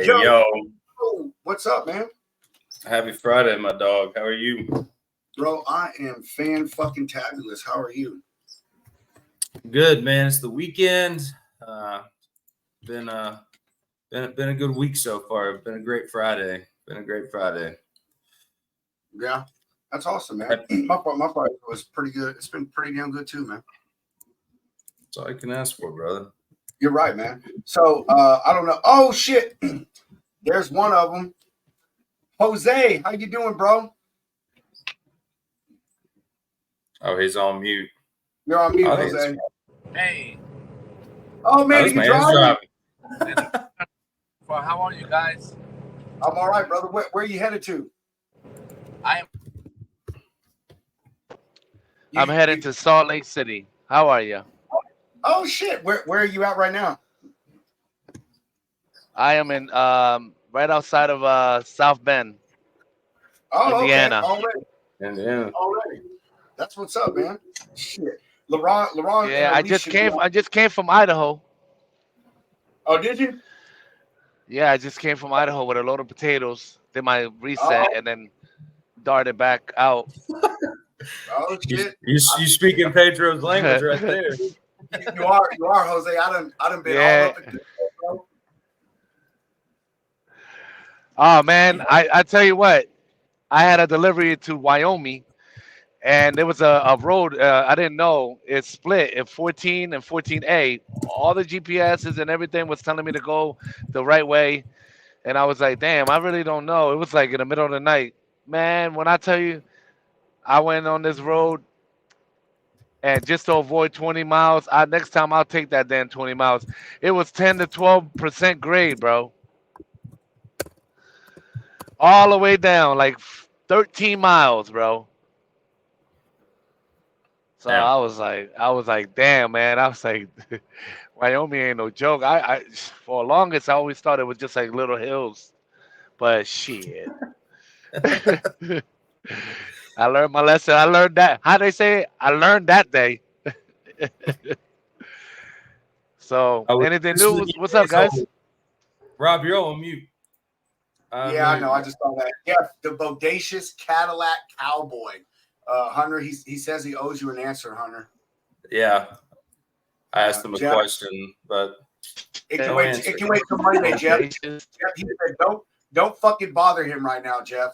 Yo, What's up, man? happy Friday, my dog. How are you? Bro, I am fan-fucking-tabulous. How are you? Good, man. It's the weekend. Been a good week so far. Been a great Friday. Yeah, that's awesome, man. My Friday was pretty good. It's been pretty damn good too, man. That's all I can ask for, brother. You're right, man. So, I don't know. Oh, shit. There's one of them. Jose, how you doing, bro? Oh, he's on mute. You're on mute, Jose. Hey. Oh, man, you driving? Well, how are you guys? I'm all right, brother. Where are you headed to? I'm headed to Salt Lake City. How are you? Oh, shit. Where are you at right now? I am in right outside of South Bend, Indiana. Okay. Already. That's what's up, man. Shit. LeBron. Yeah, I just came from Idaho. Oh, did you? Yeah, I just came from Idaho with a load of potatoes. Did my reset and then darted back out. Oh shit! You speaking Pedro's language right there. You are, Jose. I done been all up in this, bro. Oh man, I tell you what, I had a delivery to Wyoming, and there was a road I didn't know it split in 14 and 14A. All the GPSs and everything was telling me to go the right way, and I was like, damn, I really don't know. It was like in the middle of the night, man. When I tell you, I went on this road. And just to avoid 20 miles, next time I'll take that damn 20 miles. It was 10 to 12% grade, bro. All the way down, like 13 miles, bro. So Damn. I was like, damn, man. I was like, Wyoming ain't no joke. I for the longest I always thought it was just like little hills, but shit. I learned my lesson. I learned that. How they say it? I learned that day. So, anything new? What's up, guys? Rob, you're on mute. Yeah, I know. I just saw that. Yeah, the bodacious Cadillac cowboy. Hunter, he says he owes you an answer, Hunter. Yeah. I asked him a question, but it can wait till Monday, Jeff. Jeff, he said, don't fucking bother him right now, Jeff.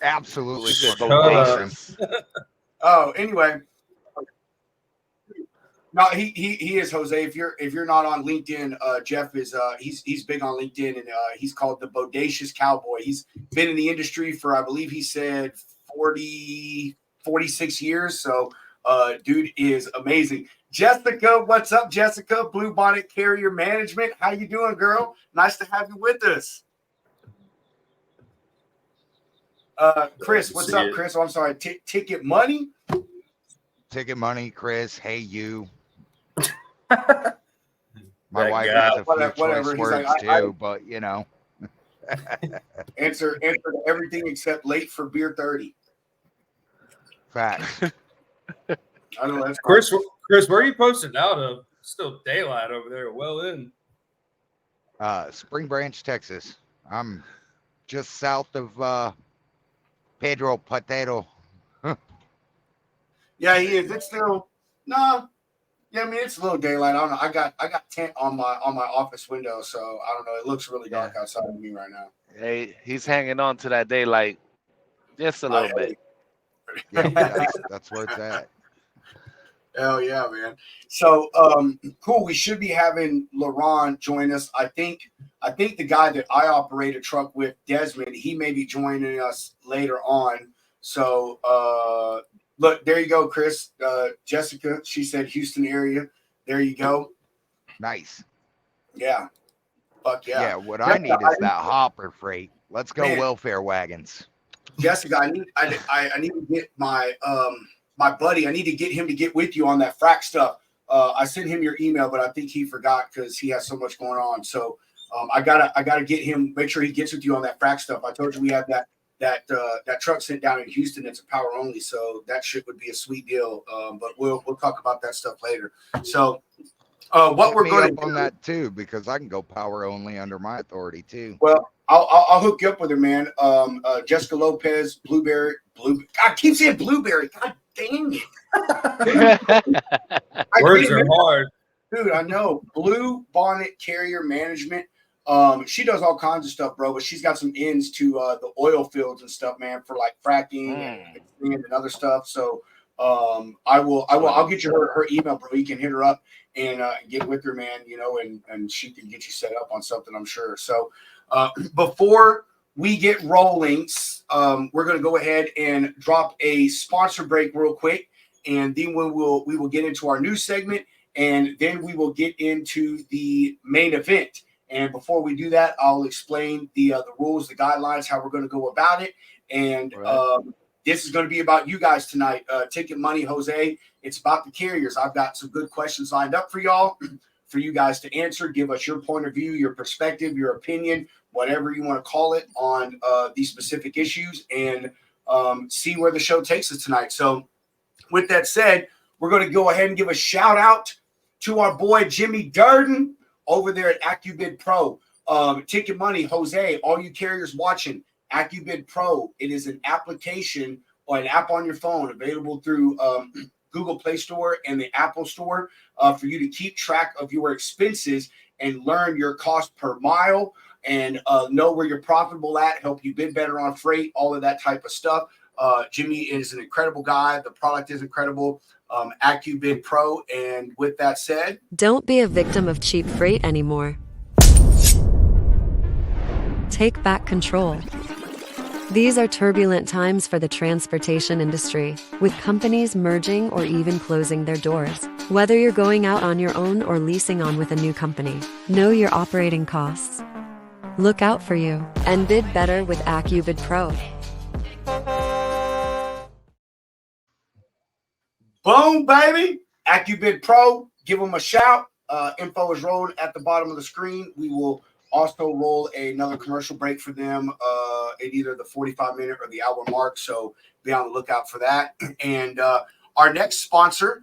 Absolutely. Oh, anyway. No, he is, Jose. If you're not on LinkedIn, Jeff is he's big on LinkedIn, and he's called the Bodacious Cowboy. He's been in the industry for, I believe he said 46 years. So dude is amazing. Jessica, what's up, Jessica? Blue Bonnet Carrier Management. How you doing, girl? Nice to have you with us. Chris, what's up, Chris? Oh, I'm sorry. Ticket Money. Ticket Money, Chris. Hey, you. My wife has a few choice words too, but you know. answer to everything except late for beer 30. Facts. I know that's Chris, where are you posted out of? Still daylight over there, well in. Spring Branch, Texas. I'm just south of Pedro Potato. Yeah, he is. It's still Yeah, I mean it's a little daylight. I don't know. I got tent on my office window, so I don't know. It looks really dark outside of me right now. Hey, he's hanging on to that daylight just a little bit. Yeah, that's where it's at. Hell yeah, man. So cool. We should be having LaRon join us. I think the guy that I operate a truck with, Desmond, he may be joining us later on. So look, there you go, Chris. Jessica, she said Houston area. There you go. Nice. Yeah. Fuck yeah. Yeah, what I need is that hopper freight. Let's go, welfare wagons. Jessica, I need to get my my buddy. I need to get him to get with you on that frac stuff. I sent him your email, but I think he forgot because he has so much going on. So I gotta get him. Make sure he gets with you on that frac stuff. I told you we have that truck sent down in Houston. It's a power only, so that shit would be a sweet deal. But we'll talk about that stuff later. So What Hit we're me going up to on do, that too, because I can go power only under my authority too. well, I'll hook you up with her, man. Jessica Lopez, Blueberry. I keep saying Blueberry. God dang it. I Words can't are remember. hard. Dude, I know. Blue Bonnet Carrier Management. She does all kinds of stuff, bro, but she's got some ends to the oil fields and stuff, man, for like fracking and other stuff. So I'll get you her email, bro. You can hit her up and get with her, man, you know, and she can get you set up on something, I'm sure. So before we get rolling, we're gonna go ahead and drop a sponsor break real quick, and then we will get into our news segment, and then we will get into the main event. And before we do that, I'll explain the rules, the guidelines, how we're going to go about it. And this is going to be about you guys tonight. Ticket Money, Jose. It's about the carriers. I've got some good questions lined up for y'all, for you guys to answer. Give us your point of view, your perspective, your opinion, whatever you want to call it on these specific issues, and see where the show takes us tonight. So with that said, we're going to go ahead and give a shout out to our boy Jimmy Durden over there at AccuBid Pro. Ticket Money, Jose, all you carriers watching, AccuBid Pro. It is an application or an app on your phone available through Google Play Store and the Apple Store for you to keep track of your expenses and learn your cost per mile and know where you're profitable at, help you bid better on freight, all of that type of stuff. Jimmy is an incredible guy. The product is incredible. AccuBid Pro. And with that said, don't be a victim of cheap freight anymore. Take back control. These are turbulent times for the transportation industry, with companies merging or even closing their doors. Whether you're going out on your own or leasing on with a new company, know your operating costs. Look out for you and bid better with AccuBid Pro. boom, baby. AccuBid Pro. Give them a shout. Info is rolled at the bottom of the screen. We will also roll another commercial break for them at either the 45-minute or the hour mark. So be on the lookout for that. And our next sponsor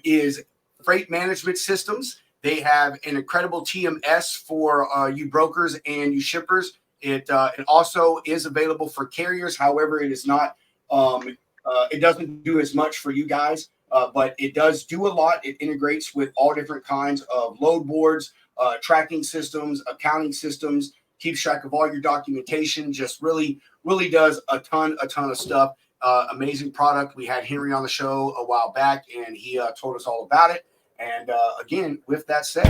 is Freight Management Systems. They have an incredible TMS for you brokers and you shippers. It also is available for carriers. However, it is not. It doesn't do as much for you guys, but it does do a lot. It integrates with all different kinds of load boards, tracking systems, accounting systems, keeps track of all your documentation, just really does a ton of stuff. Amazing product. We had Henry on the show a while back, and he told us all about it. And again, with that said,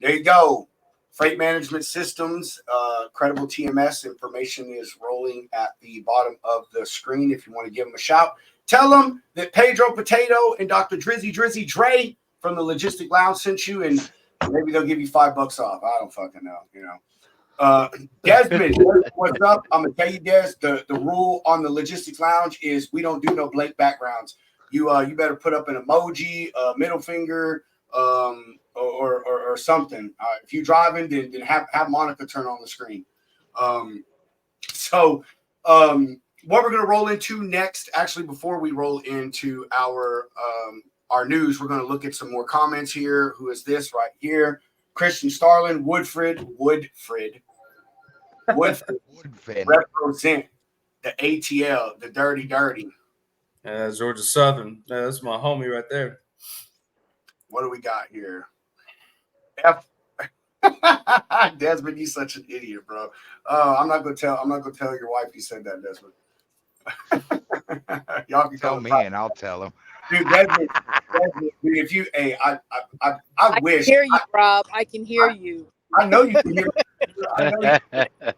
there you go. Freight Management Systems, credible TMS information is rolling at the bottom of the screen. If you want to give them a shout, tell them that Pedro Potato and Dr. Drizzy Dre from the Logistic Lounge sent you, and maybe they'll give you $5 off. I don't fucking know, you know. Desmond, what's up? I'm gonna tell you, Des, the rule on the Logistics Lounge is we don't do no blank backgrounds. You better put up an emoji, middle finger, or something. If you're driving, then have Monica turn on the screen. So what we're going to roll into next, actually, before we roll into our news, we're going to look at some more comments here. Who is this right here? Christian Starlin, Woodford, represent the ATL, the dirty. Georgia Southern. That's my homie right there. What do we got here? Desmond, you such an idiot, bro. I'm not gonna tell your wife you said that, Desmond. Y'all can Tell me, and I'll tell him. Dude, Desmond, dude, if you, hey, I wish. I can hear you, Rob. I can hear you. I know you can hear me.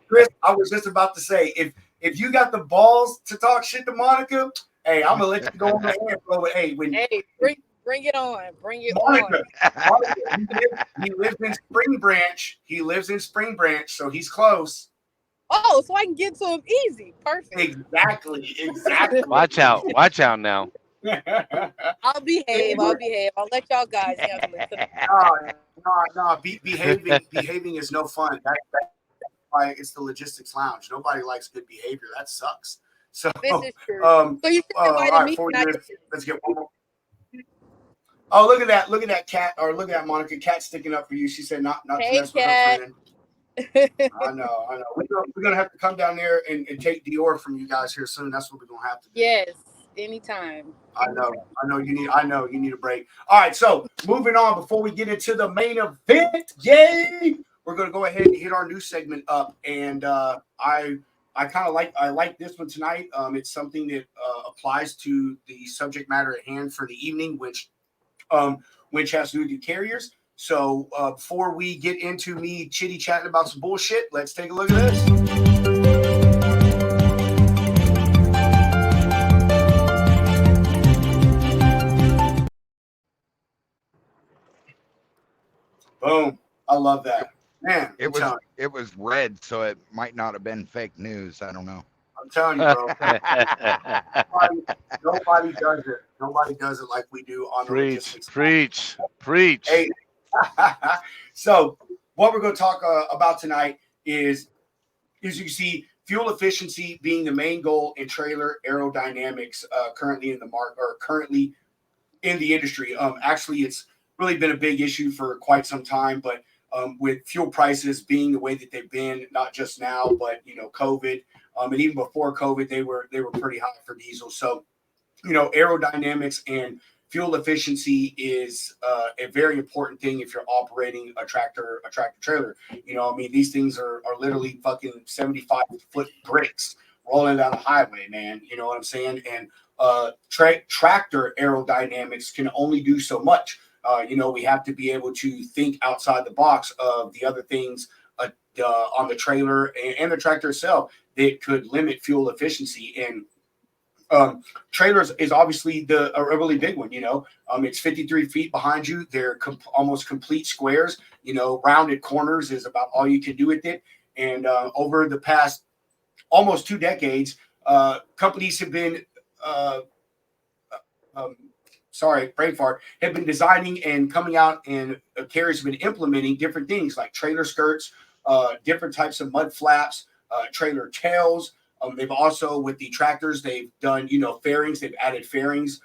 Chris, I was just about to say, if you got the balls to talk shit to Monica, hey, I'm gonna let you go on the air, bro. Hey, bring it on. Bring it Monica, on. he lives in Spring Branch. So he's close. Oh, so I can get to them easy. Perfect. Exactly. Watch out now. I'll behave. I'll let y'all guys handle it tonight. No. Behaving is no fun. That's why it's the logistics lounge. Nobody likes good behavior. That sucks. So, This is true. So you should all invite right, me. 40 minutes. Let's get one more. Oh, look at that cat, or look at that Monica cat sticking up for you. She said not to Hey, mess with her friend. I know. We're gonna have to come down there and take Dior from you guys here soon. That's what we're gonna have to do. Yes, anytime. I know you need a break. All right, so moving on before we get into the main event, yay! We're gonna go ahead and hit our new segment up, and I kind of like this one tonight. It's something that applies to the subject matter at hand for the evening, which has to do with carriers. So before we get into me chitty chatting about some bullshit, let's take a look at this. Boom. I love that. Man, It was red, so it might not have been fake news. I don't know. I'm telling you, bro. Nobody does it. Nobody does it like we do on the logistics. Preach. Hey, so what we're going to talk about tonight is you can see fuel efficiency being the main goal in trailer aerodynamics currently in the market or currently in the industry. Actually, it's really been a big issue for quite some time, but with fuel prices being the way that they've been, not just now, but COVID, and even before COVID, they were pretty high for diesel. So, aerodynamics and fuel efficiency is a very important thing if you're operating a tractor trailer. These things are literally fucking 75-foot bricks rolling down the highway, man. You know what I'm saying? And tractor aerodynamics can only do so much. We have to be able to think outside the box of the other things on the trailer and the tractor itself that could limit fuel efficiency. And trailers is obviously a really big one. It's 53 feet behind you. They're almost complete squares. Rounded corners is about all you can do with it. And over the past almost 2 decades, companies have been brain fart, have been designing and coming out, and carriers have been implementing different things like trailer skirts, different types of mud flaps, trailer tails. They've also, with the tractors, they've done, fairings. They've added fairings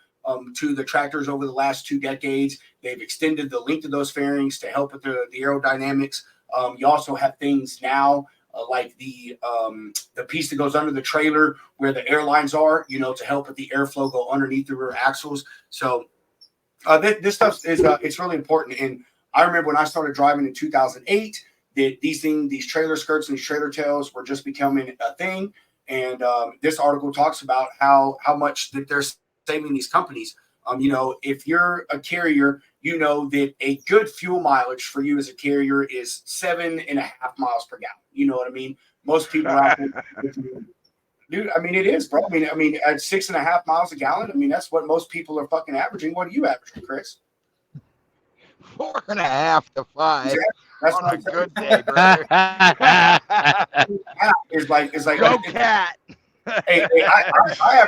to the tractors over the last 2 decades. They've extended the length of those fairings to help with the aerodynamics. You also have things now like the piece that goes under the trailer where the airlines are, to help with the airflow go underneath the rear axles. So this stuff is it's really important. And I remember when I started driving in 2008, that these trailer skirts and these trailer tails were just becoming a thing. And this article talks about how much that they're saving these companies. If you're a carrier, that a good fuel mileage for you as a carrier is 7.5 miles per gallon. You know what I mean? Most people are out there, dude. It is, bro. At 6.5 miles a gallon. That's what most people are fucking averaging. What are you averaging, Chris? 4.5 to 5. That's on a good good day, brother. It's like Go cat. Hey, I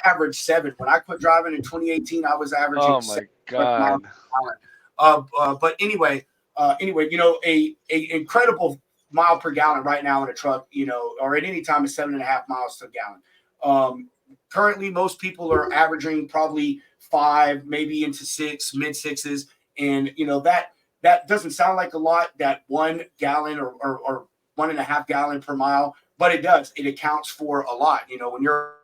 average 7. When I quit driving in 2018, I was averaging. Oh my God. But anyway, a incredible mile per gallon right now in a truck, or at any time is 7.5 miles per gallon. Currently, most people are averaging probably 5, maybe into 6, mid 6s, and that doesn't sound like a lot. That 1 gallon or 1.5 gallon per mile. But it does. It accounts for a lot. When you're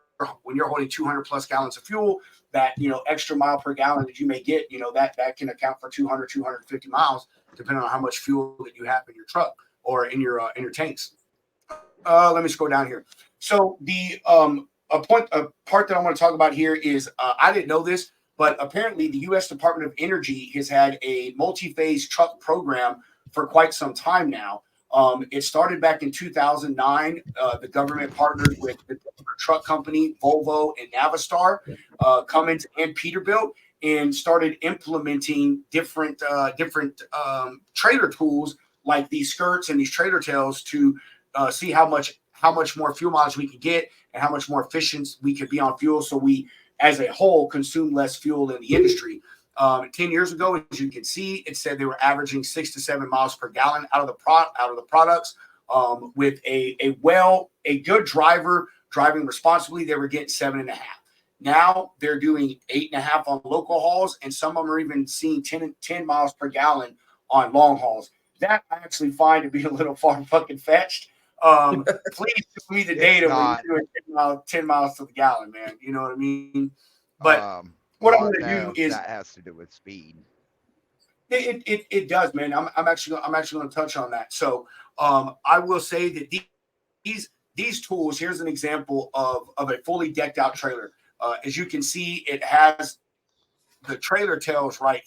holding 200 plus gallons of fuel, that extra mile per gallon that you may get, that can account for 250 miles, depending on how much fuel that you have in your truck or in your tanks. Let me scroll down here. So the part that I want to talk about here is I didn't know this, but apparently the U.S. Department of Energy has had a multi-phase truck program for quite some time now. It started back in 2009. The government partnered with the truck company, Volvo and Navistar, Cummins and Peterbilt, and started implementing different trailer tools like these skirts and these trailer tails to see how much how much more fuel mileage we could get and how much more efficient we could be on fuel. So we, as a whole, consume less fuel in the industry. 10 years ago, as you can see, it said they were averaging 6 to 7 miles per gallon out of the products. With a good driver driving responsibly, they were getting 7.5. Now they're doing 8.5 on local hauls, and some of them are even seeing 10 miles per gallon on long hauls. That I actually find to be a little far fucking fetched. Please give me the data when you're doing 10 miles to the gallon, man. You know what I mean? But what I'm going to do is that has to do with speed. It does, man. I'm actually going to touch on that. So I will say that these tools. Here's an example of a fully decked out trailer. As you can see, it has the trailer tails right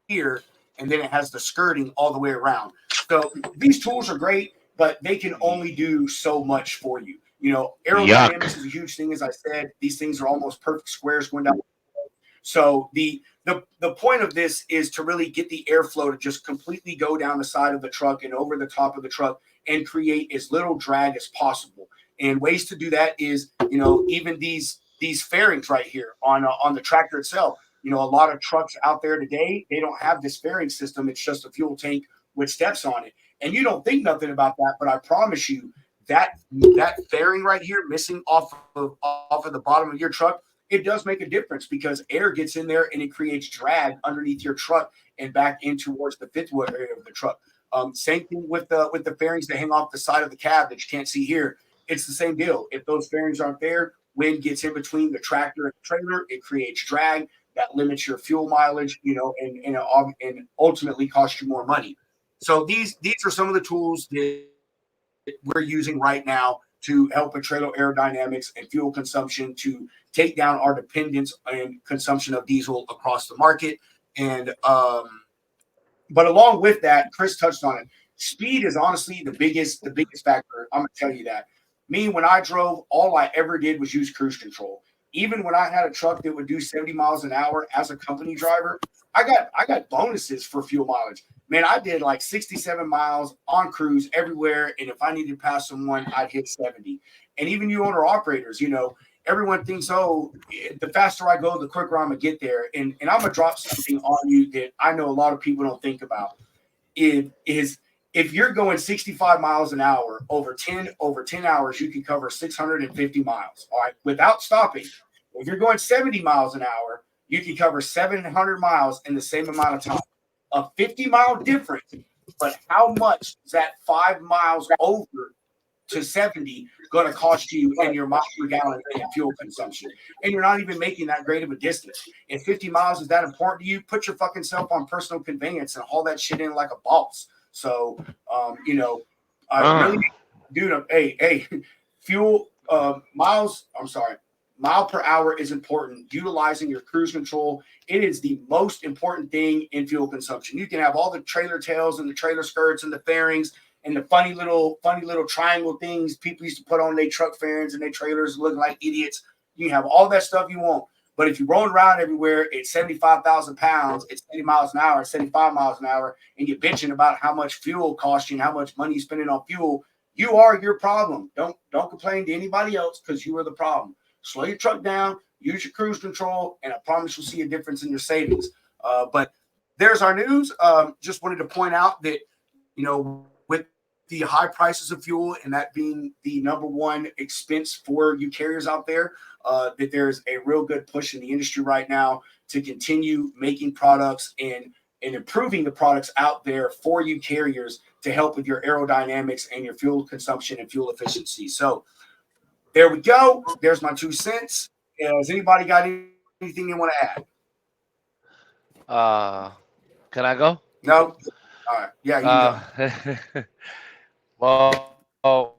here, and then it has the skirting all the way around. So these tools are great, but they can only do so much for you. You know, aerodynamics is a huge thing. As I said, these things are almost perfect squares going down. So the point of this is to really get the airflow to just completely go down the side of the truck and over the top of the truck and create as little drag as possible. And ways to do that is, you know, even these fairings right here on the tractor itself. You know, a lot of trucks out there today, they don't have this fairing system. It's just a fuel tank with steps on it. And you don't think nothing about that, but I promise you that fairing right here missing off of the bottom of your truck, it does make a difference because air gets in there and it creates drag underneath your truck and back in towards the fifth wheel area of the truck. Same thing with the fairings that hang off the side of the cab that you can't see here. It's the same deal. If those fairings aren't there, wind gets in between the tractor and the trailer, it creates drag that limits your fuel mileage, you know, and ultimately costs you more money. So these are some of the tools that we're using right now to help with trailer aerodynamics and fuel consumption to take down our dependence and consumption of diesel across the market. And but along with that, Chris touched on it. Speed is honestly the biggest factor. I'm gonna tell you that. Me, when I drove, all I ever did was use cruise control. Even when I had a truck that would do 70 miles an hour as a company driver, I got bonuses for fuel mileage. Man, I did like 67 miles on cruise everywhere. And if I needed to pass someone, I'd hit 70. And even you owner operators, you know, everyone thinks, oh, the faster I go, the quicker I'm going to get there. And I'm going to drop something on you that I know a lot of people don't think about. If you're going 65 miles an hour over 10 hours, you can cover 650 miles, all right, without stopping. If you're going 70 miles an hour, you can cover 700 miles in the same amount of time. A 50-mile difference, but how much is that 5 miles over to 70 going to cost you in your miles per gallon in fuel consumption? And you're not even making that great of a distance. If 50 miles is that important to you, put your fucking self on personal conveyance and haul that shit in like a boss. So, you know, I really, dude, hey, fuel mile per hour is important. Utilizing your cruise control, it is the most important thing in fuel consumption. You can have all the trailer tails and the trailer skirts and the fairings and the funny little triangle things people used to put on their truck fairings and their trailers looking like idiots. You can have all that stuff you want. But if you're rolling around everywhere at 75,000 pounds, it's 70 miles an hour, 75 miles an hour, and you're bitching about how much fuel costs you and how much money you're spending on fuel, you are your problem. Don't complain to anybody else because you are the problem. Slow your truck down, use your cruise control, and I promise you'll see a difference in your savings. But there's our news. Just wanted to point out that, you know, with the high prices of fuel and that being the number one expense for you carriers out there, that there's a real good push in the industry right now to continue making products and improving the products out there for you carriers to help with your aerodynamics and your fuel consumption and fuel efficiency. So there we go. There's my 2 cents. Has anybody got anything they want to add? Can I go? No. All right. Yeah, you go. Well,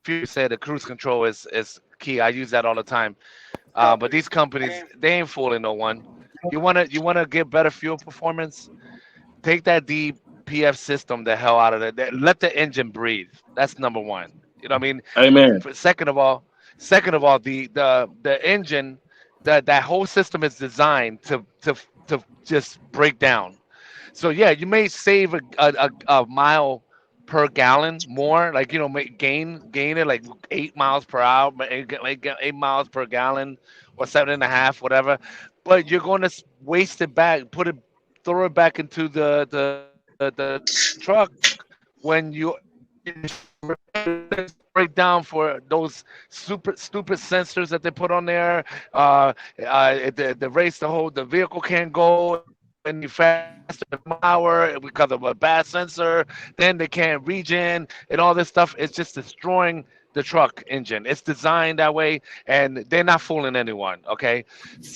you said the cruise control is key. I use that all the time. But these companies, they ain't fooling no one. You wanna get better fuel performance? Take that DPF system the hell out of it. Let the engine breathe. That's number one. You know what I mean? Amen. Second of all, the engine, that whole system is designed to just break down. So yeah, you may save a mile per gallon more, like gain it like 8 miles per hour, like 8 miles per gallon or 7.5, whatever. But you're going to waste it back, throw it back into the truck when you break down for those stupid sensors that they put on there. The race, the vehicle can't go any faster than an hour because of a bad sensor. Then they can't regen and all this stuff. It's just destroying the truck engine. It's designed that way, and they're not fooling anyone. Okay.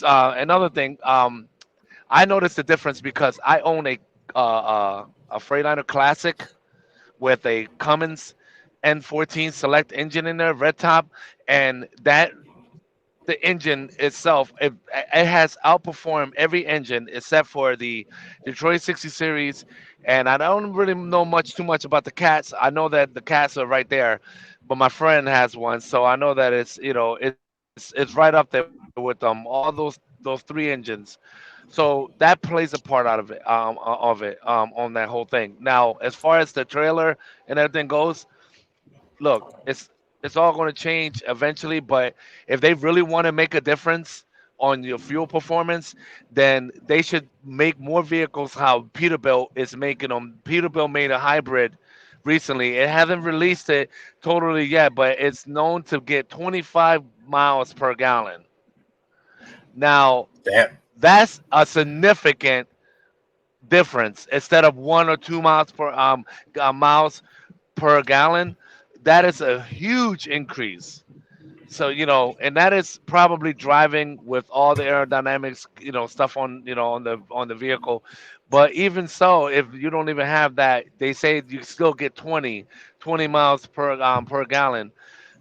Another thing, I noticed the difference because I own a Freightliner Classic with a Cummins N14 Select engine in there, red top, and the engine itself, it has outperformed every engine except for the Detroit 60 Series. And I don't really know too much about the cats. I know that the cats are right there, but my friend has one, so I know that it's right up there with all those three engines. So that plays a part out of it on that whole thing. Now, as far as the trailer and everything goes, look, it's all going to change eventually, but if they really want to make a difference on your fuel performance, then they should make more vehicles how Peterbilt is making them. Peterbilt made a hybrid recently. It hasn't released it totally yet, but it's known to get 25 miles per gallon. Now, Damn. that's a significant difference. Instead of 1 or 2 miles miles per gallon, that is a huge increase. So, and that is probably driving with all the aerodynamics, stuff on the vehicle. But even so, if you don't even have that, they say you still get 20 miles per gallon.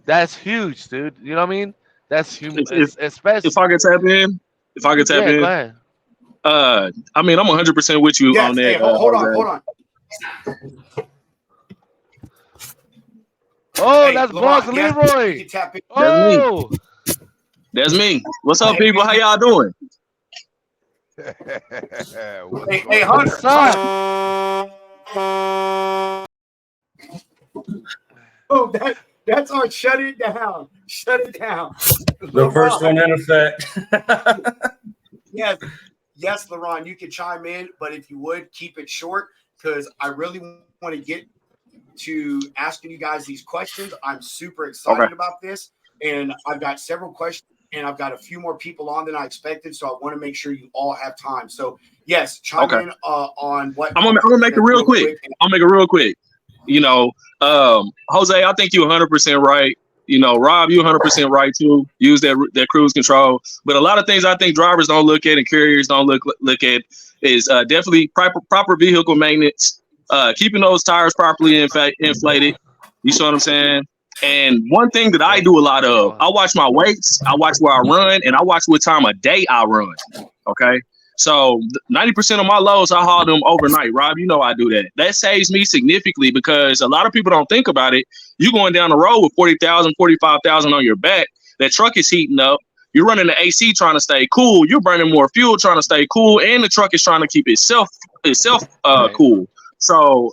That's huge, dude. You know what I mean? That's huge, If if, if especially. I could tap in, if I could tap Yeah, go in, ahead. I mean, I'm 100% with you on Yes. Hey, that, hold on, Jose. hold on. Oh, Hey, that's Boss Laurent, yes, you Leroy. can tap in. That's me. Oh, That's me. What's up, Hey, people? How y'all doing? What's hey, going Hunter, what's up? Oh, that's our shut it down. Shut it down. The first one in effect. Yes, yes, Laurent, you can chime in, but if you would keep it short, because I really want to get to asking you guys these questions. I'm super excited Okay. about this, and I've got several questions, and I've got a few more people on than I expected, so I want to make sure you all have time. So, yes, chime Okay. in on what I'm gonna make it real quick. I'll make it real quick. You know, Jose, I think you're 100% right. You know, Rob, you're 100% right too. Use that cruise control. But a lot of things I think drivers don't look at and carriers don't look at is definitely proper vehicle maintenance, keeping those tires properly inflated. You see what I'm saying? And one thing that I Okay. do a lot of, Go I watch my weights, I watch where I run, and I watch what time of day I run. Okay. So 90% of my loads, I haul them overnight. Rob, you know I do that. That saves me significantly because a lot of people don't think about it. You going down the road with 40,000, 45,000 on your back. That truck is heating up. You're running the AC trying to stay cool. You're burning more fuel trying to stay cool, and the truck is trying to keep itself right. cool. So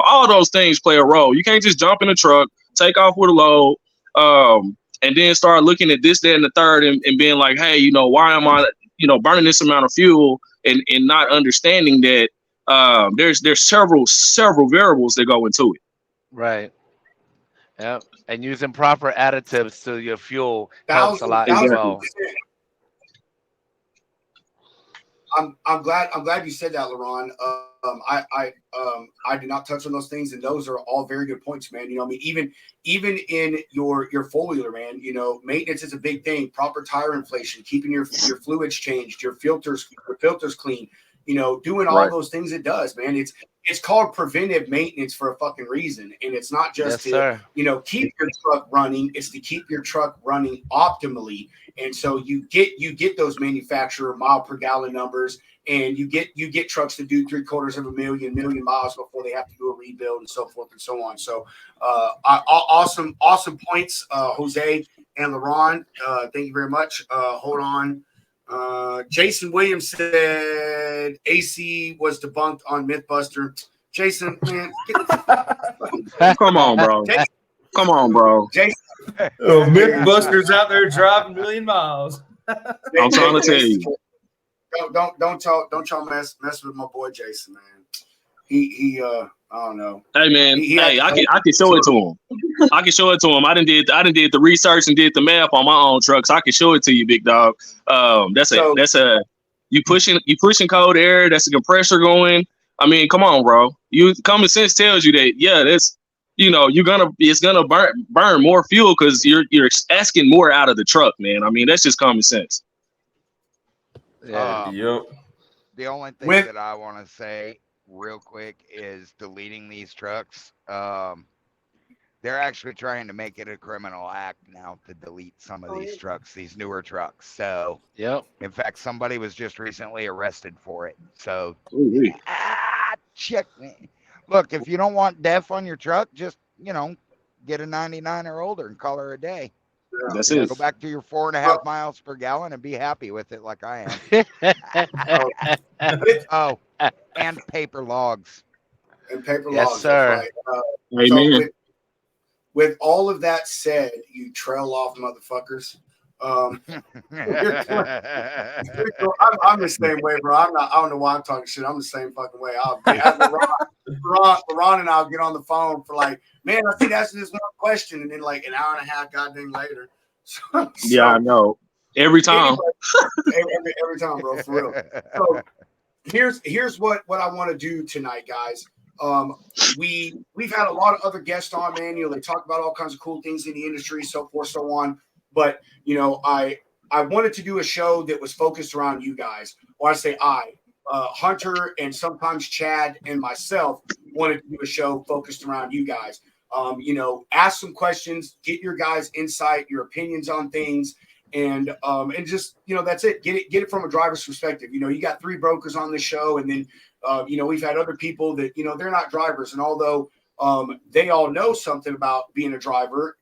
all those things play a role. You can't just jump in the truck, take off with a load, and then start looking at this, that, and the third, and being like, hey, why am I burning this amount of fuel and not understanding that there's several variables that go into it. Right. Yeah. And using proper additives to your fuel helps a thousand lot as Exactly. well. percent. I'm glad you said that, Laurent. I did not touch on those things, and those are all very good points, man. I mean, even in your four-wheeler, man, maintenance is a big thing. Proper tire inflation, keeping your fluids changed, your filters clean, doing all Right. those things it does, man. It's called preventive maintenance for a fucking reason, and it's not just Yes, to sir. keep your truck running. It's to keep your truck running optimally. And so you get those manufacturer mile per gallon numbers, and you get trucks to do 750,000 miles before they have to do a rebuild and so forth and so on. So awesome points, Jose and Laurent. Thank you very much. Hold on. Jason Williams said AC was debunked on Mythbuster. Jason, man. Come on, bro. Jason, Come on, bro. Jason, Oh, Mythbusters out there driving a million miles. I'm trying to tell you. Don't y'all mess with my boy Jason, man. He I don't know. Hey man, He I can show it to him. I can show it to him. I done did the research and did the math on my own truck, so I can show it to you, big dog. That's you pushing cold air. That's a compressor going. I mean, come on, bro. Common sense tells you that that's it's gonna burn more fuel because you're asking more out of the truck, man. I mean, that's just common sense. Yeah. Yep. The only thing that I want to say real quick is deleting these trucks. They're actually trying to make it a criminal act now to delete some of these trucks, these newer trucks. So, in fact, somebody was just recently arrested for it. So, check me. Look, if you don't want DEF on your truck, just, get a 99 or older and call her a day. That's it. Go back to your 4.5 miles per gallon and be happy with it like I am. And paper logs. And paper Yes, logs. sir. Right. So with all of that said, you trail off motherfuckers. I'm the same way, bro. I don't know why I'm talking shit. I'm the same fucking way. LeBron and I'll get on the phone for like, man, I think that's this one question, and then like an hour and a half, goddamn later. Yeah, I know. Every time. Every time, bro, for real. So here's what I want to do tonight, guys. We've had a lot of other guests on, man. They talk about all kinds of cool things in the industry, so forth, so on. But I wanted to do a show that was focused around you guys, or I say Hunter and sometimes Chad and myself wanted to do a show focused around you guys. Ask some questions, get your guys' insight, your opinions on things, and just that's it. Get it from a driver's perspective. You got 3 brokers on the show, and then we've had other people that they're not drivers, and although they all know something about being a driver,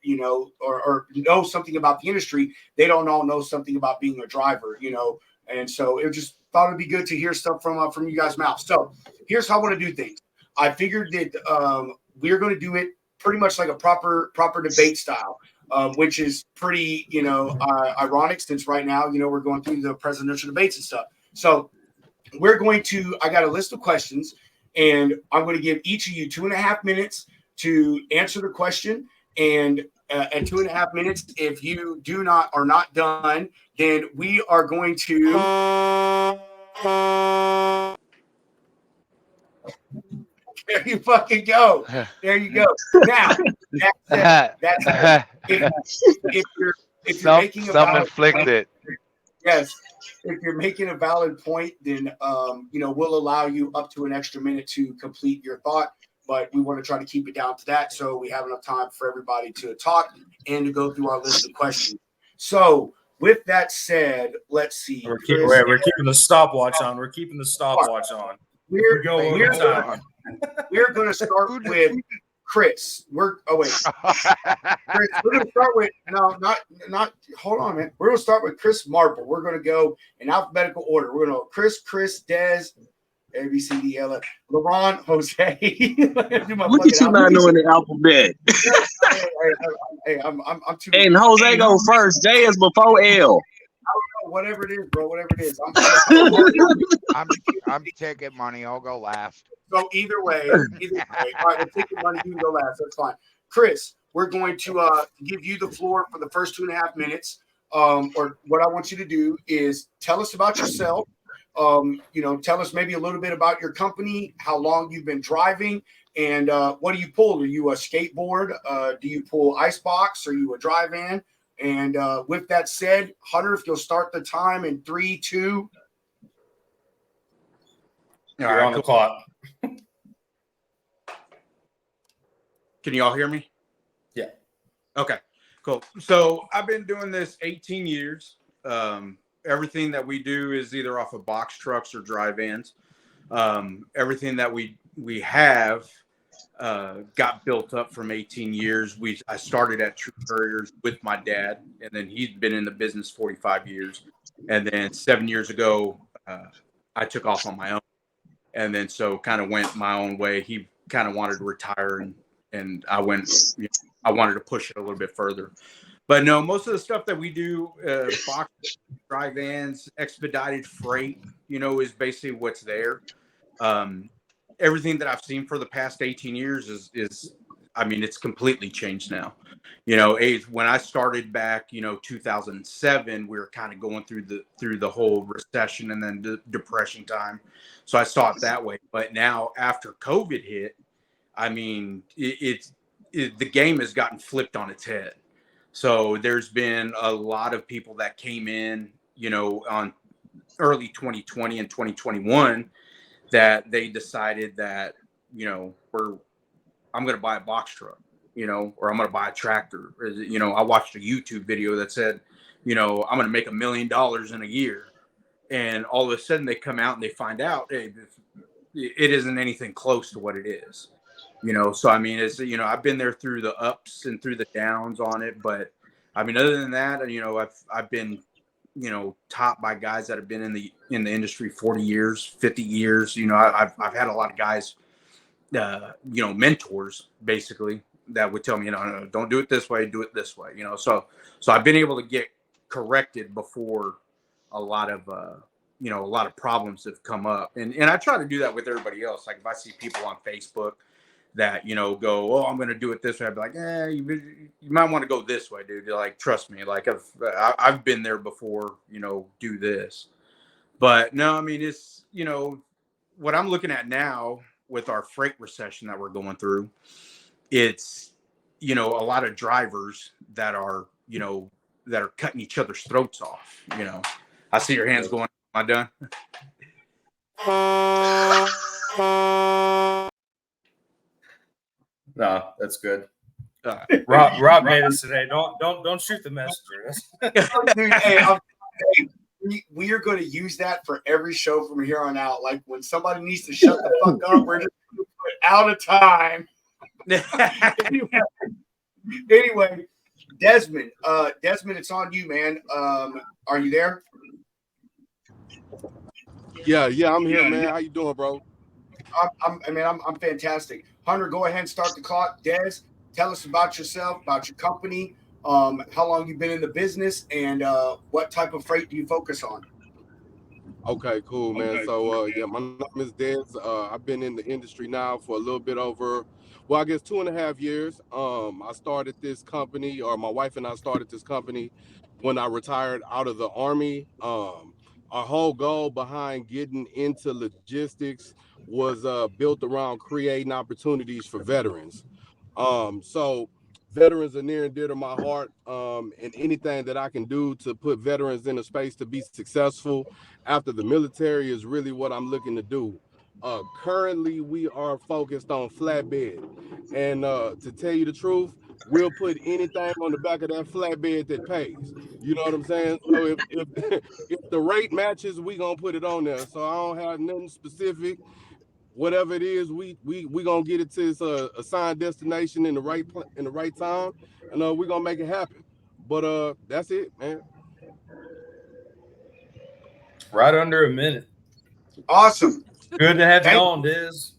or know something about the industry, they don't all know something about being a driver, and so it just thought it'd be good to hear stuff from you guys' mouths. So here's how I want to do things. I figured that we're going to do it pretty much like a proper debate style, which is pretty, ironic since right now, we're going through the presidential debates and stuff. So I got a list of questions, and I'm going to give each of you 2.5 minutes to answer the question. And at 2.5 minutes, if you are not done, then we are going to. There you fucking go. There you go. Now, that's if you're making a self-inflicted. Yes. If you're making a valid point, then we'll allow you up to an extra minute to complete your thought. But we want to try to keep it down to that, so we have enough time for everybody to talk and to go through our list of questions. So, with that said, let's see. We're keeping the stopwatch on. We're keeping the stopwatch on. We're going to start with Chris. Chris, we're going to start with hold on, man. We're going to start with Chris Marple. We're going to go in alphabetical order. We're going to go Chris, Dez, A, B, C, D, L, F, LeBron, Jose. Look at you not knowing the alphabet. Hey, I'm too. And Jose go first. J is before L. Whatever it is, bro. Whatever it is. I'm ticket money. I'll go last. So either way. All right, the ticket money, you can go last. That's fine. Chris, we're going to give you the floor for the first 2.5 minutes. Or what I want you to do is tell us about yourself. Tell us maybe a little bit about your company, how long you've been driving, and what do you pull? Are you a skateboard? Do you pull icebox? Are you a drive-in? And with that said, Hunter, if you'll start the time in 3, 2. You're on the clock. Can you all hear me? Yeah. Okay, cool. So I've been doing this 18 years. Everything that we do is either off of box trucks or drive-ins. Everything that we have got built up from 18 years. I started at True Couriers with my dad, and then he's been in the business 45 years. And then 7 years ago, I took off on my own. and then so kind of went my own way. He kind of wanted to retire, and I went. I wanted to push it a little bit further. But no, most of the stuff that we do, box dry vans, expedited freight, is basically what's there. Everything that I've seen for the past 18 years is I mean, it's completely changed now. When I started back, 2007, we were kind of going through the whole recession and then the depression time. So I saw it that way. But now after COVID hit, I mean, the game has gotten flipped on its head. So there's been a lot of people that came in, on early 2020 and 2021 that they decided that, I'm going to buy a box truck, or I'm going to buy a tractor. I watched a YouTube video that said, I'm going to make $1 million in a year. And all of a sudden they come out and they find out it isn't anything close to what it is. So I mean, it's I've been there through the ups and through the downs on it, but I mean, other than that, I've been taught by guys that have been in the industry 40 years, 50 years. I've had a lot of guys, mentors basically that would tell me, no, don't do it this way, do it this way. So I've been able to get corrected before a lot of problems have come up, and I try to do that with everybody else. Like if I see people on Facebook that go, oh, I'm going to do it this way, I'd be like, you might want to go this way, dude. You're like, trust me, like I've been there before, do this. But no, I mean, it's what I'm looking at now with our freight recession that we're going through. It's a lot of drivers that are cutting each other's throats off. I see your hands going. Am I done? No, that's good. Rob made us today. Don't shoot the messenger. Dude, hey, we are going to use that for every show from here on out. Like when somebody needs to shut the fuck up, we're just going to put out of time. Anyway, Desmond, it's on you, man. Are you there? Yeah, I'm here, man. How you doing, bro? I'm fantastic. Hunter, go ahead and start the clock. Des, tell us about yourself, about your company, how long you've been in the business, and what type of freight do you focus on? Okay, cool, man. So, my name is Des. I've been in the industry now for a little bit over, I guess 2.5 years. I started this company, or my wife and I started this company when I retired out of the Army. Our whole goal behind getting into logistics was built around creating opportunities for veterans. So veterans are near and dear to my heart, and anything that I can do to put veterans in a space to be successful after the military is really what I'm looking to do. Currently, we are focused on flatbed, and to tell you the truth, we'll put anything on the back of that flatbed that pays. You know what I'm saying? So if the rate matches, we gonna put it on there. So I don't have nothing specific. Whatever it is, we gonna get it to its assigned destination in the right time, and we gonna make it happen. But that's it, man. Right under a minute. Awesome. Good to have you on, Diz.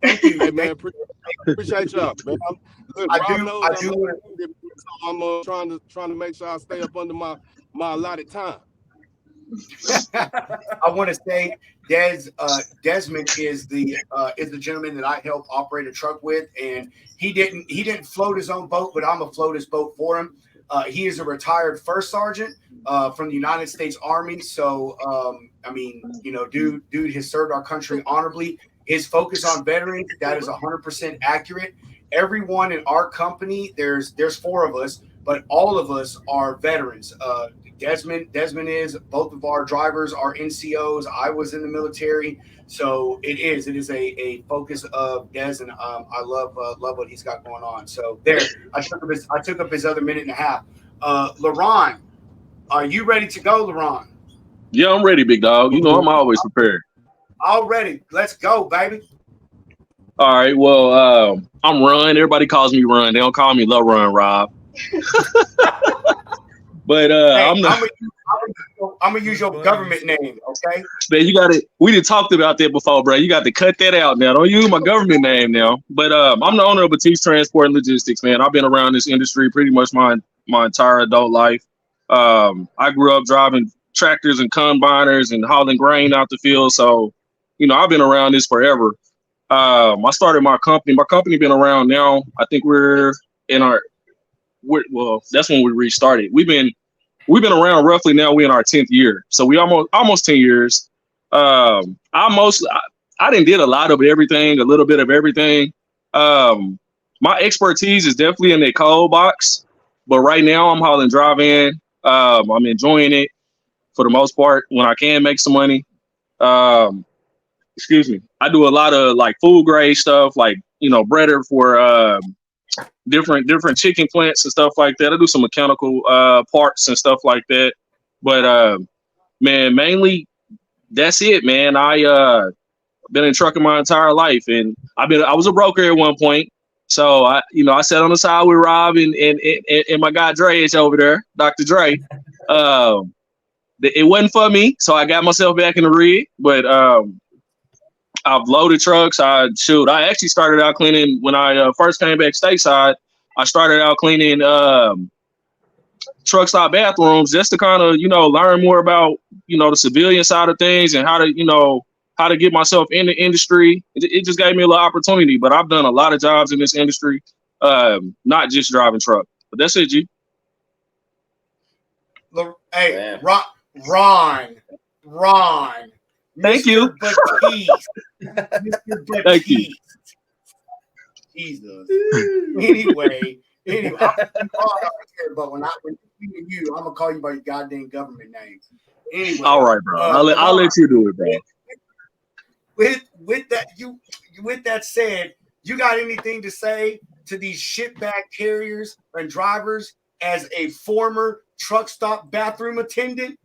Thank you, hey, man. Appreciate y'all, man. I'm trying to make sure I stay up under my allotted time. I want to say Desmond is the gentleman that I help operate a truck with, and he didn't float his own boat, but I'm gonna float his boat for him. He is a retired first sergeant from the United States Army. So dude has served our country honorably. His focus on veterans, that is 100% accurate. Everyone in our company, there's 4 of us, but all of us are veterans. Desmond is, both of our drivers are NCOs. I was in the military, so it is a focus of Des, and I love what he's got going on. So there, I took up his other minute and a half. LaRon, are you ready to go, LaRon? Yeah, I'm ready, big dog. You know I'm always prepared. All ready. Let's go, baby. All right. Well, I'm Run. Everybody calls me Run. They don't call me Lil Run, Rob. But hey, I'm gonna use your government name, okay? Man, you got it. We done talked about that before, bro. You got to cut that out now. Don't use my government name now. But I'm the owner of Batiste Transport and Logistics, man. I've been around this industry pretty much my entire adult life. I grew up driving tractors and combiners and hauling grain out the field. So, I've been around this forever. I started my company. My company been around now. I think that's when we restarted. We've been around roughly now. We're in our 10th year, so we almost 10 years. I didn't did a lot of everything, a little bit of everything. My expertise is definitely in the cold box, but right now I'm hauling drive-in. I'm enjoying it for the most part when I can make some money. Excuse me. I do a lot of like food grade stuff, like breader for different chicken plants and stuff like that. I do some mechanical parts and stuff like that. But man, mainly that's it, man. I been in trucking my entire life, and I was a broker at one point. So I sat on the side with Rob and my guy Dre is over there, Dr. Dre. It wasn't for me, so I got myself back in the rig. But I've loaded trucks. I actually started out cleaning when I first came back stateside. I started out cleaning truck stop bathrooms just to kind of learn more about the civilian side of things and how to get myself in the industry. It just gave me a little opportunity. But I've done a lot of jobs in this industry, not just driving truck. But that's it, G. Hey, Ron. Thank you. Mr. Thank you. Jesus. Anyway, but when you, I'm gonna call you by your goddamn government name. Anyway, all right, bro. I'll let you do it, bro. With that said, you got anything to say to these shitbag carriers and drivers as a former truck stop bathroom attendant?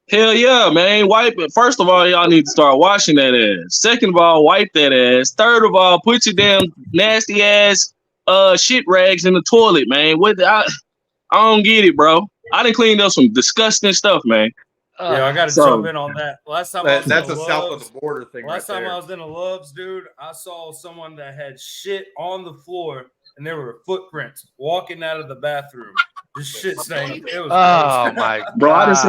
Hell yeah, man. Wipe it. First of all, y'all need to start washing that ass. Second of all, wipe that ass. Third of all, put your damn nasty ass shit rags in the toilet, man. I don't get it, bro. I done cleaned up some disgusting stuff, man. Yeah, I got to jump in on that. Last time that's a south of the border thing. Last time I was in a Love's, dude, I saw someone that had shit on the floor, and there were footprints walking out of the bathroom. Just shit stain. It was oh my god, bro! I just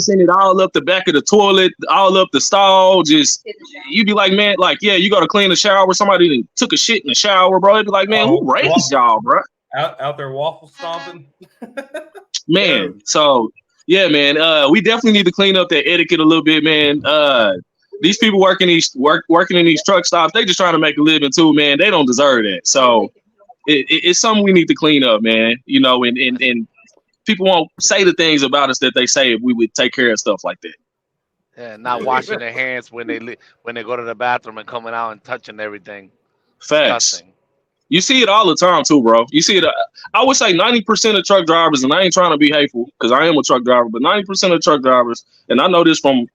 seen it all up the back of the toilet, all up the stall. Just you'd be like, man, like yeah, you got to clean the shower. Somebody took a shit in the shower, bro. It'd be like, man, who raised y'all, bro? Out there waffle stomping, man. So yeah, man. We definitely need to clean up that etiquette a little bit, man. These people working in these truck stops, they just trying to make a living too, man. They don't deserve that. So it's something we need to clean up, man. And people won't say the things about us that they say if we would take care of stuff like that. Yeah, not washing their hands when they go to the bathroom and coming out and touching everything. Facts. Disgusting. You see it all the time too, bro. You see it. I would say 90% of truck drivers, and I ain't trying to be hateful because I am a truck driver, but 90% of truck drivers, and I know this from,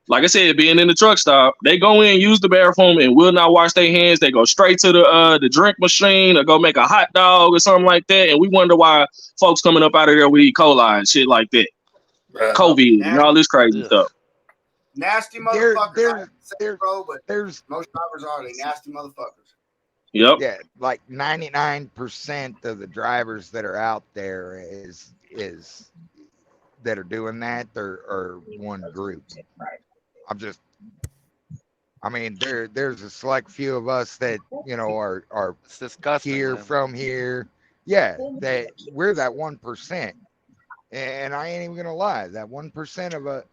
like I said, being in the truck stop, they go in, use the bathroom, and will not wash their hands. They go straight to the drink machine or go make a hot dog or something like that, and we wonder why folks coming up out of there with E. coli and shit like that, COVID and all this crazy stuff. Nasty motherfuckers. Bro, but most drivers are they nasty motherfuckers. Yep. Yeah, like 99% of the drivers that are out there is that are doing that are one group. There's a select few of us that are here from here. Yeah, that we're that 1%, and I ain't even gonna lie. That 1% of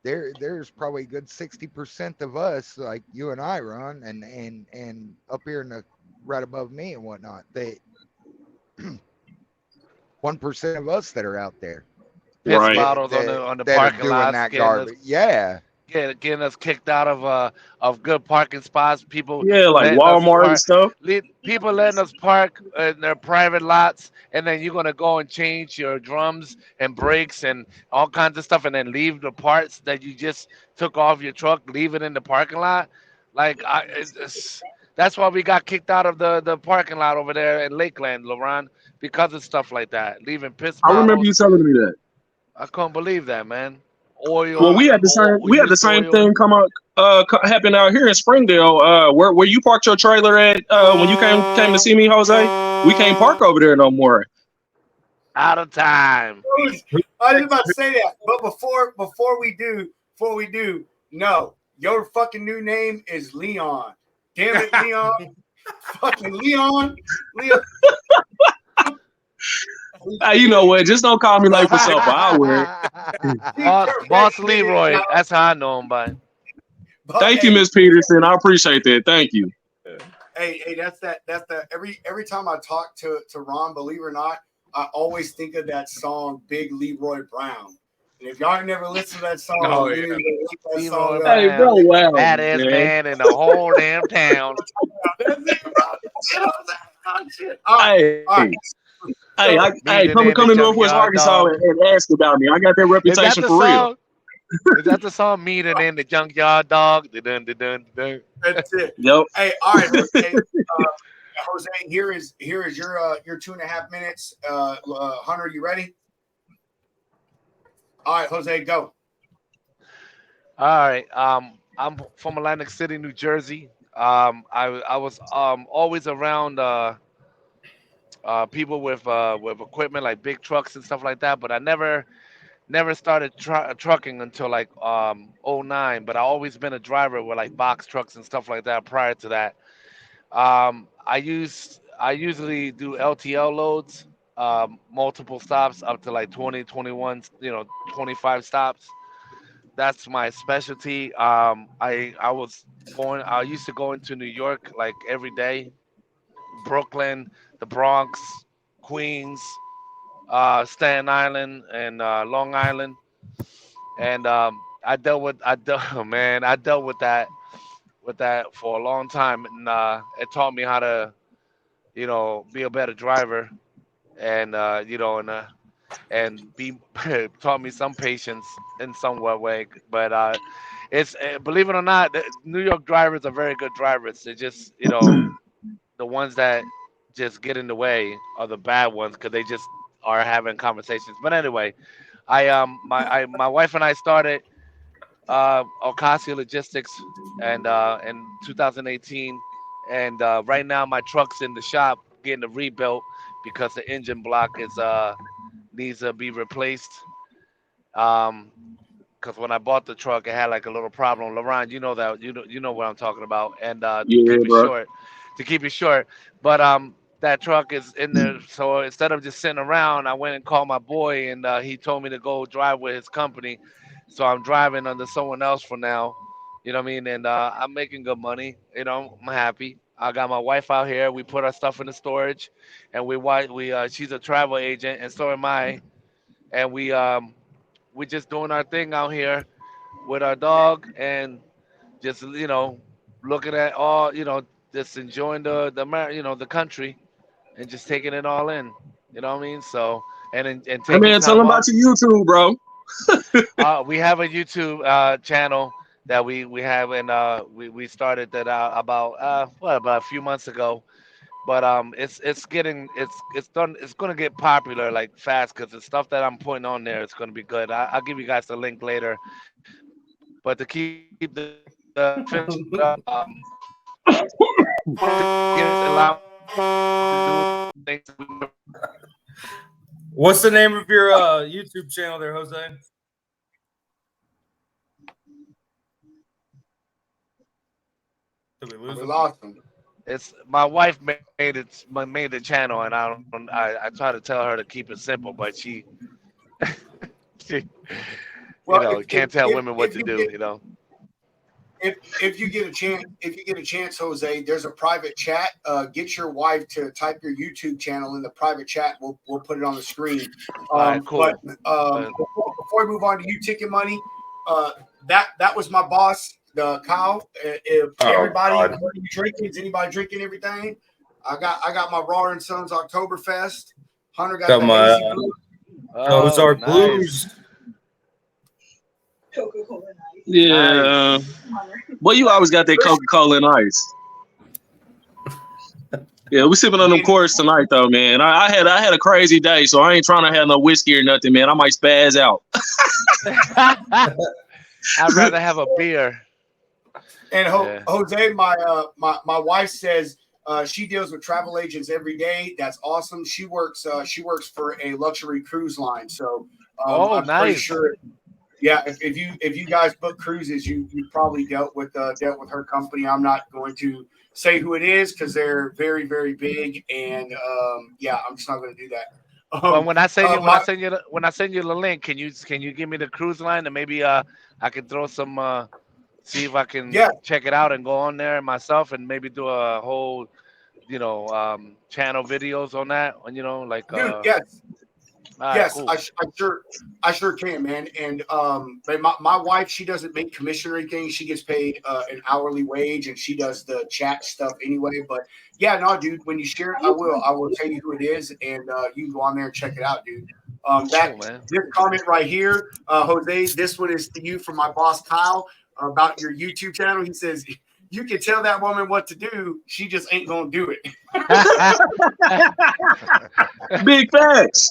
there's probably a good 60% of us, like you and I, Ron, and up here in the right above me and whatnot. They 1% of us that are out there. Piss bottles on the parking lot. That garbage. Yeah. Getting us kicked out of good parking spots. People, like Walmart and stuff. People letting us park in their private lots, and then you're gonna go and change your drums and brakes and all kinds of stuff, and then leave the parts that you just took off your truck, leave it in the parking lot. Like that's why we got kicked out of the parking lot over there in Lakeland, LeBron, because of stuff like that, leaving piss bottles. I remember you telling me that. I couldn't believe that, man. oil. Well, we had the same thing come up happen out here in Springdale. Where you parked your trailer at when you came to see me, Jose? We can't park over there no more. Out of time. I was about to say that, but before we do, no, your fucking new name is Leon. Damn it, Leon. Fucking Leon. Hey, you know what? Just don't call me late for supper. I'll wear it. Boss Leroy. That's how I know him by. Thank you, Miss Peterson. I appreciate that. Thank you. Hey, that's the every time I talk to Ron, believe it or not, I always think of that song Big Leroy Brown. And if y'all ain't never listened to that song, you need to look that song up. Hey, bro, wow. Baddest man in the whole damn town. Hey, come to Northwest Arkansas and ask about me. I got that reputation for real. Is that the song Meeting in the Junkyard Dog? Dun. That's it. Yep. Hey, all right. Jose, here is your 2.5 minutes. Hunter, you ready? All right, Jose, go. All right. I'm from Atlantic City, New Jersey. I was always around people with equipment like big trucks and stuff like that, but I never started trucking until like '09. But I always been a driver with like box trucks and stuff like that prior to that. I usually do LTL loads, multiple stops up to like 20, 21, 25 stops. That's my specialty. I used to go into New York like every day, Brooklyn, the Bronx, Queens, Staten Island, and Long Island, and I dealt with that for a long time, and it taught me how to, be a better driver, and and be taught me some patience in some way. But it's believe it or not, the New York drivers are very good drivers. They're just the ones that just get in the way are the bad ones because they just are having conversations. But anyway, my wife and I started Ocasio Logistics and in 2018, and right now my truck's in the shop getting rebuilt because the engine block is needs to be replaced. Because when I bought the truck, it had like a little problem. LaRon, you know that you know what I'm talking about. And Yeah, bro. to keep it short, but that truck is in there. So instead of just sitting around, I went and called my boy, and he told me to go drive with his company. So I'm driving under someone else for now. You know what I mean? And I'm making good money. I'm happy. I got my wife out here. We put our stuff in the storage, and she's a travel agent, and so am I. And we just doing our thing out here with our dog, and just looking at all, just enjoying the country, and just taking it all in. You know what I mean? So and Hey taking man, tell time them off. about your YouTube, bro. We have a YouTube channel that we have, and we started that about about a few months ago. But it's gonna get popular like fast because the stuff that I'm putting on there is gonna be good. I'll give you guys the link later. But to keep the finish it up, allow to do things. What's the name of your YouTube channel there, Jose? Did we lose We him? lost him. It's my wife made the channel, and I try to tell her to keep it simple, but she, Well, can't tell women what if to you do. get if you get a chance, Jose, there's a private chat. Get your wife to type your YouTube channel in the private chat. We'll put it on the screen. All right, cool. But before we move on to you, Ticket Money, that was my boss, Kyle. If everybody, what are you drinking? Is anybody drinking everything? I got my Raw and Sons Oktoberfest. Hunter got the my hazy blue. those are nice. blues. Coca-Cola Nice. Yeah. Well, you always got that Coca-Cola and ice. Yeah, we sipping on them Coors tonight, though, man. I had a crazy day, so I ain't trying to have no whiskey or nothing, man. I might spaz out. I'd rather have a beer. And Yeah. Jose, my wife says she deals with travel agents every day. That's awesome. She works for a luxury cruise line. So Oh, I'm pretty nice. sure. Yeah, if you guys book cruises, you probably dealt with her company. I'm not going to say who it is because they're very, very big, and yeah, I'm just not going to do that. Well, when I send you the link, can you give me the cruise line and maybe I can throw some see if I can check it out and go on there myself and maybe do a whole channel videos on that, and dude, yes. Yes, cool. I sure can, man. And but my wife, she doesn't make commission or anything. She gets paid an hourly wage, and she does the chat stuff anyway. But yeah, no, dude, when you share it, I will tell you who it is, and you can go on there and check it out, dude. This comment right here, Jose, this one is to you from my boss Kyle about your YouTube channel. He says, you can tell that woman what to do. She just ain't gonna do it. Big facts.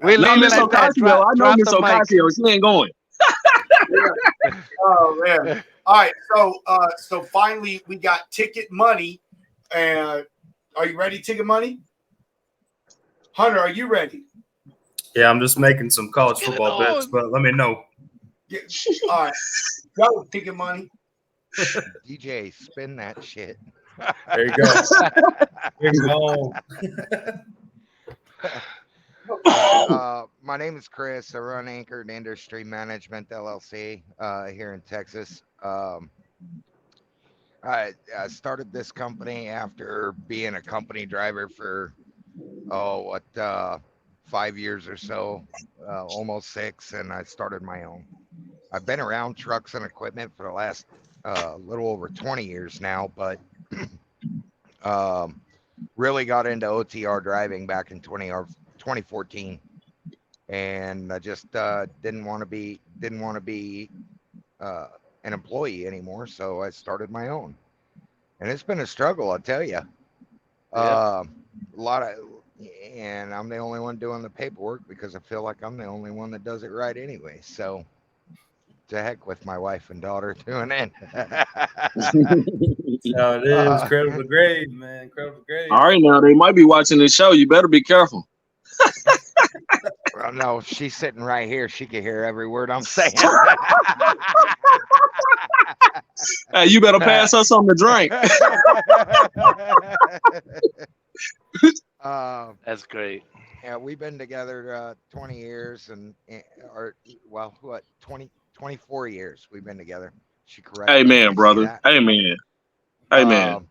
We no, leave Miss it like that. Ocasio. I know Drop Miss the mic. Ocasio. She ain't going. Oh man! All right, so finally we got ticket money. And are you ready, ticket money? Hunter, are you ready? Yeah, I'm just making some college football bets, but let me know. Yeah. All right, go ticket money. DJ, spin that shit. There you go. There you go. My name is Chris. I run Anchored Industry Management LLC here in Texas. I started this company after being a company driver for 5 years or so, almost 6, and I started my own. I've been around trucks and equipment for the last little over 20 years now, but really got into OTR driving back in 2014, and I just didn't want to be an employee anymore, so I started my own, and it's been a struggle, I'll tell you. And I'm the only one doing the paperwork because I feel like I'm the only one that does it right anyway. So to heck with my wife and daughter doing it. No, it is cradle to grave, man. Cradle to grave. All right, now they might be watching this show. You better be careful. Well, no, she's sitting right here. She can hear every word I'm saying. Hey, you better pass her something to drink. That's great. Yeah, we've been together 20 years, or 24 years we've been together. She corrected me. Amen, brother. Amen. Amen.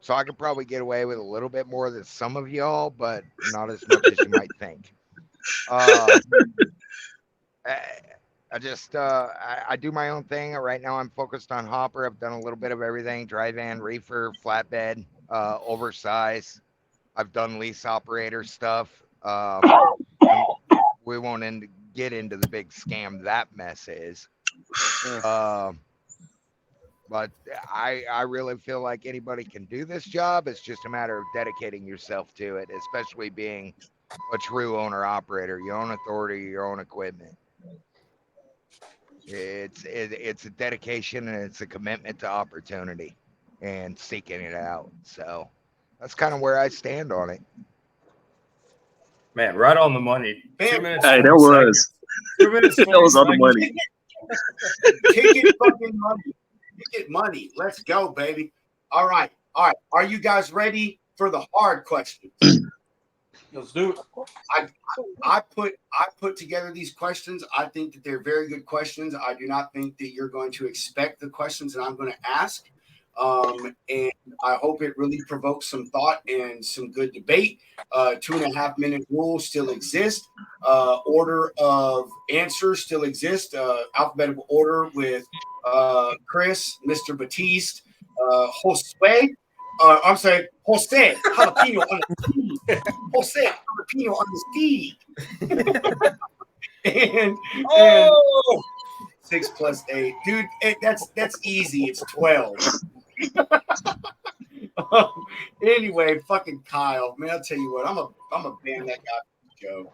So I could probably get away with a little bit more than some of y'all, but not as much as you might think. I do my own thing. Right now I'm focused on hopper. I've done a little bit of everything: dry van, reefer, flatbed, oversize. I've done lease operator stuff. We won't get into the big scam that mess is. But I really feel like anybody can do this job. It's just a matter of dedicating yourself to it, especially being a true owner operator. You own authority, your own equipment. It's a dedication, and it's a commitment to opportunity and seeking it out. So that's kind of where I stand on it. Man, right on the money. 2 minutes. Hey, that was 2 minutes. That was on the money. Ticket fucking money. Ticket money. Let's go, baby. All right. Are you guys ready for the hard questions? Let's do it. I put together these questions. I think that they're very good questions. I do not think that you're going to expect the questions that I'm going to ask. And I hope it really provokes some thought and some good debate. 2.5 minute rule still exists. Order of answers still exists. Alphabetical order with Chris, Mr. Batiste, Josue. I'm sorry, Jose Jalapeno on the feed. Jose Jalapeno on the feed. and 6 + 8, dude. That's easy. It's 12. Anyway, fucking Kyle, man. I'll tell you what. I'm a ban that guy, Joe.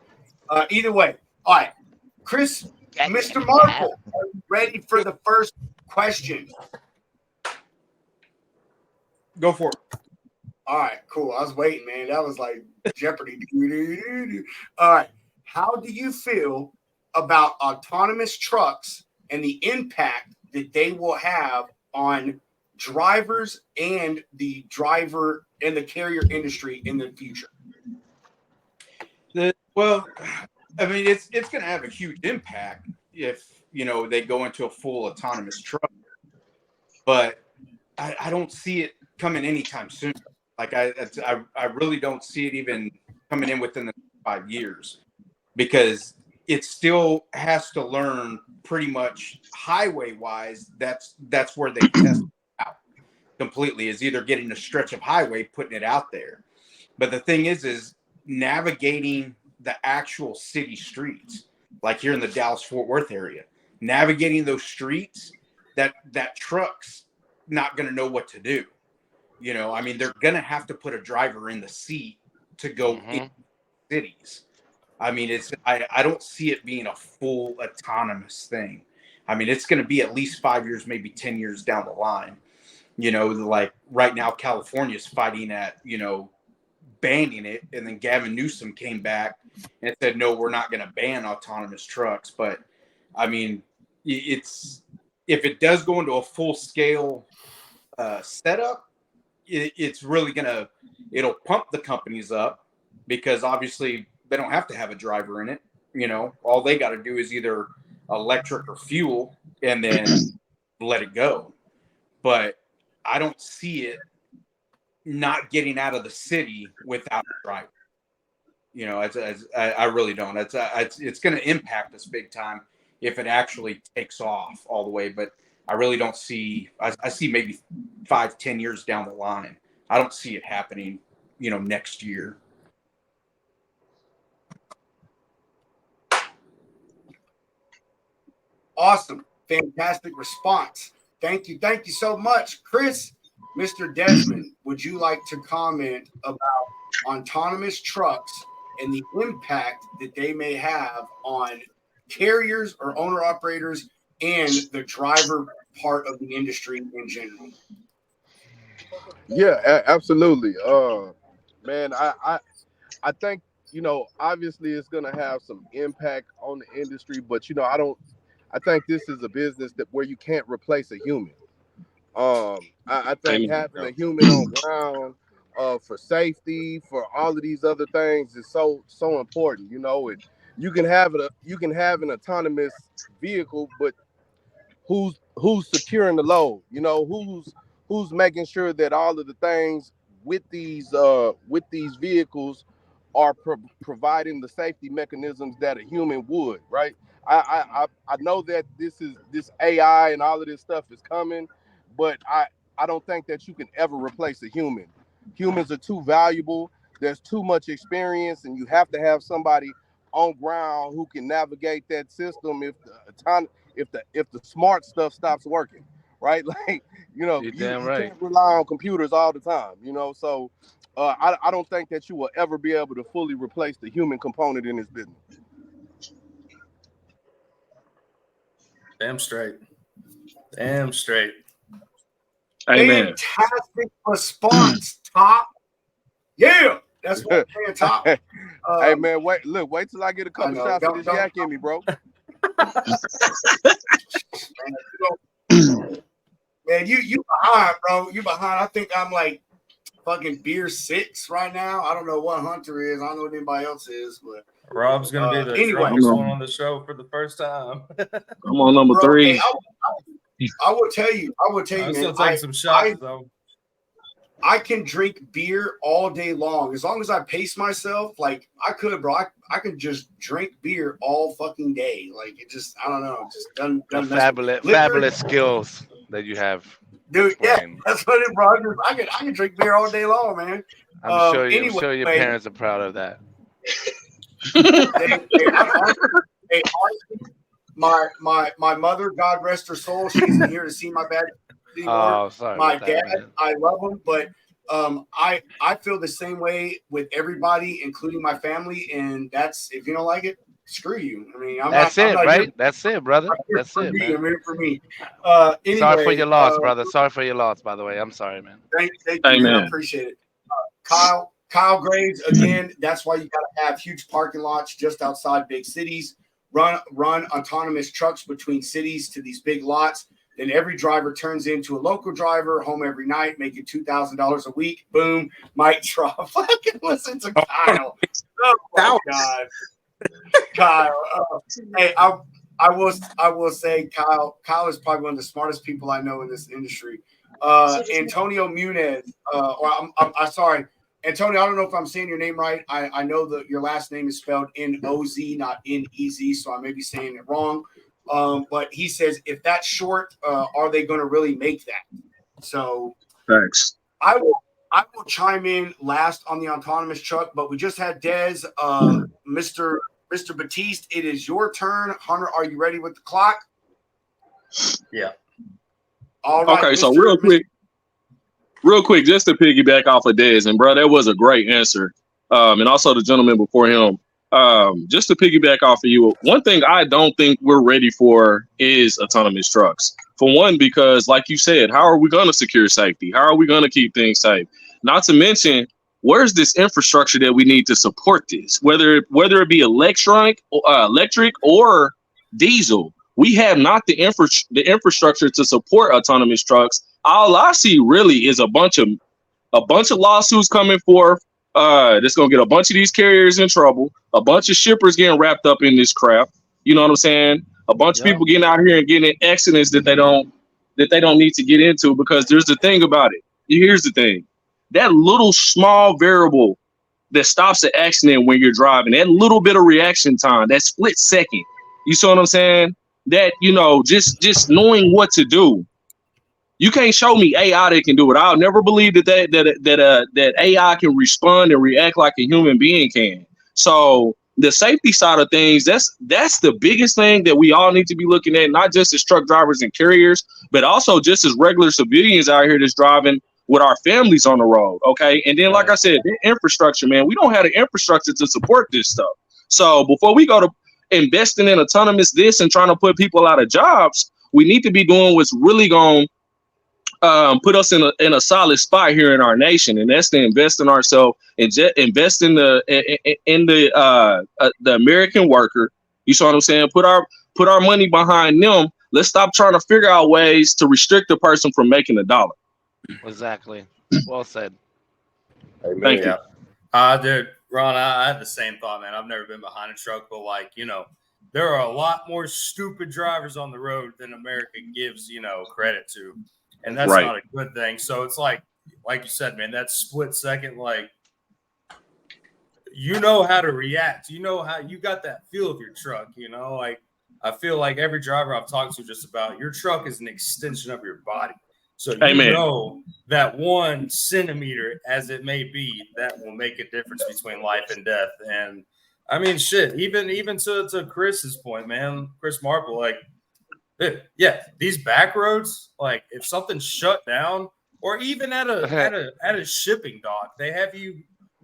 Either way. All right. Chris, Mr. Markle, are you ready for the first question? Go for it. All right, cool. I was waiting, man. That was like Jeopardy. All right. How do you feel about autonomous trucks and the impact that they will have on drivers and the driver and the carrier industry in the future? Well, I mean, it's going to have a huge impact if they go into a full autonomous truck, but I don't see it coming anytime soon. Like I really don't see it even coming in within the 5 years, because it still has to learn pretty much highway wise. That's where they test it out completely, is either getting a stretch of highway, putting it out there. But the thing is navigating the actual city streets, like here in the Dallas-Fort Worth area, navigating those streets, that truck's not going to know what to do. I mean, they're going to have to put a driver in the seat to go in cities. I mean, I don't see it being a full autonomous thing. I mean, it's going to be at least 5 years, maybe 10 years down the line. Like right now, California's fighting at, banning it. And then Gavin Newsom came back and said, no, we're not going to ban autonomous trucks. But I mean, if it does go into a full scale setup, it's really it'll pump the companies up, because obviously they don't have to have a driver in it. All they got to do is either electric or fuel and then let it go. But I don't see it not getting out of the city without a driver. I really don't. It's going to impact us big time if it actually takes off all the way. But I really don't see. I see maybe 5-10 years down the line. I don't see it happening, next year. Awesome. Fantastic response. Thank you. Thank you so much. Chris, Mr. Desmond, would you like to comment about autonomous trucks and the impact that they may have on carriers or owner operators and the driver part of the industry in general? Yeah, absolutely. Man, I think, obviously it's going to have some impact on the industry, but, I think this is a business where you can't replace a human. I think having a human on ground for safety, for all of these other things is so important. And you can have an autonomous vehicle, but who's securing the load? Who's making sure that all of the things with these vehicles are providing the safety mechanisms that a human would, right? I know that this AI and all of this stuff is coming, but I don't think that you can ever replace a human. Humans are too valuable. There's too much experience, and you have to have somebody on ground who can navigate that system if the smart stuff stops working, right? Like, you can't rely on computers all the time, So I don't think that you will ever be able to fully replace the human component in this business. Damn straight. Damn straight. Amen. Fantastic response, Top. Yeah, that's what I'm saying, Top. Hey man, wait till I get a couple shots of this yak in me, bro. Man, you behind, bro. You behind. I think I'm like fucking beer 6 right now. I don't know what Hunter is. I don't know what anybody else is, but Rob's gonna be the drunkest one on the show for the first time. I'm on number 3. Hey, I will tell you. I'm still taking some shots though. I can drink beer all day long as I pace myself. Like I could, bro. I can just drink beer all fucking day. Like it just, I don't know, just done fabulous skills that you have, dude. Yeah, that's what it, bro. I can drink beer all day long, man. I'm sure your parents are proud of that. My mother, God rest her soul, she's here to see my bad. Oh, sorry. My dad, I love him, but I feel the same way with everybody, including my family, and that's if you don't like it, screw you. I mean, I'm That's not it, here. right? That's it, brother. I'm here That's for it, me. man. I'm here for me. Sorry for Anyway, your loss, brother. Sorry for your loss, by the way. I'm sorry, man. thank you, Hey, man. I man. appreciate it. Kyle Graves, again, that's why you got to have huge parking lots just outside big cities. Run autonomous trucks between cities to these big lots. Then every driver turns into a local driver, home every night, making $2,000 a week. Boom, mic drop. Fucking listen to Kyle. Oh my God, Kyle. Hey, I will say, Kyle is probably one of the smartest people I know in this industry. Antonio Munez, or I'm sorry, Antonio. I don't know if I'm saying your name right. I know that your last name is spelled N-O-Z, not N-E-Z, so I may be saying it wrong. But he says, if that's short, are they going to really make that? So Thanks. I will chime in last on the autonomous truck, but we just had Dez, Mr. Batiste. It is your turn. Hunter, are you ready with the clock? Yeah. All right. Okay, so real quick, just to piggyback off of Dez, and bro, that was a great answer. And also the gentleman before him. Just to piggyback off of you, one thing I don't think we're ready for is autonomous trucks. For one, because like you said, how are we going to secure safety? How are we going to keep things safe? Not to mention, where's this infrastructure that we need to support this? Whether it be electric or diesel, we have not the infrastructure to support autonomous trucks. All I see really is a bunch of lawsuits coming forth. That's gonna get a bunch of these carriers in trouble. A bunch of shippers getting wrapped up in this crap. You know what I'm saying? A bunch of people getting out here and getting in accidents that they don't need to get into. Because there's the thing about it. Here's the thing: that little small variable that stops the accident when you're driving, that little bit of reaction time, that split second. You see what I'm saying? That just knowing what to do. You can't show me AI that can do it. I'll never believe that AI can respond and react like a human being can. So the safety side of things, that's the biggest thing that we all need to be looking at, not just as truck drivers and carriers, but also just as regular civilians out here that's driving with our families on the road. Okay. And then, like I said, the infrastructure, man, we don't have the infrastructure to support this stuff. So before we go to investing in autonomous this and trying to put people out of jobs, we need to be doing what's really going put us in a solid spot here in our nation, and that's to invest in ourselves and invest in the American worker. You see what I'm saying? Put our money behind them. Let's stop trying to figure out ways to restrict a person from making $1. Exactly. Well said. Thank you. Dude, Ron, I had the same thought, man. I've never been behind a truck, but there are a lot more stupid drivers on the road than America gives, credit to. And that's not a good thing. So it's like you said, man, that split second, you know how to react. You know how you got that feel of your truck, I feel like every driver I've talked to just about your truck is an extension of your body. So know that 1 centimeter, as it may be, that will make a difference between life and death. And I mean, shit, even to Chris's point, man, Chris Marple, yeah, these back roads, if something's shut down, or even at a shipping dock, they have you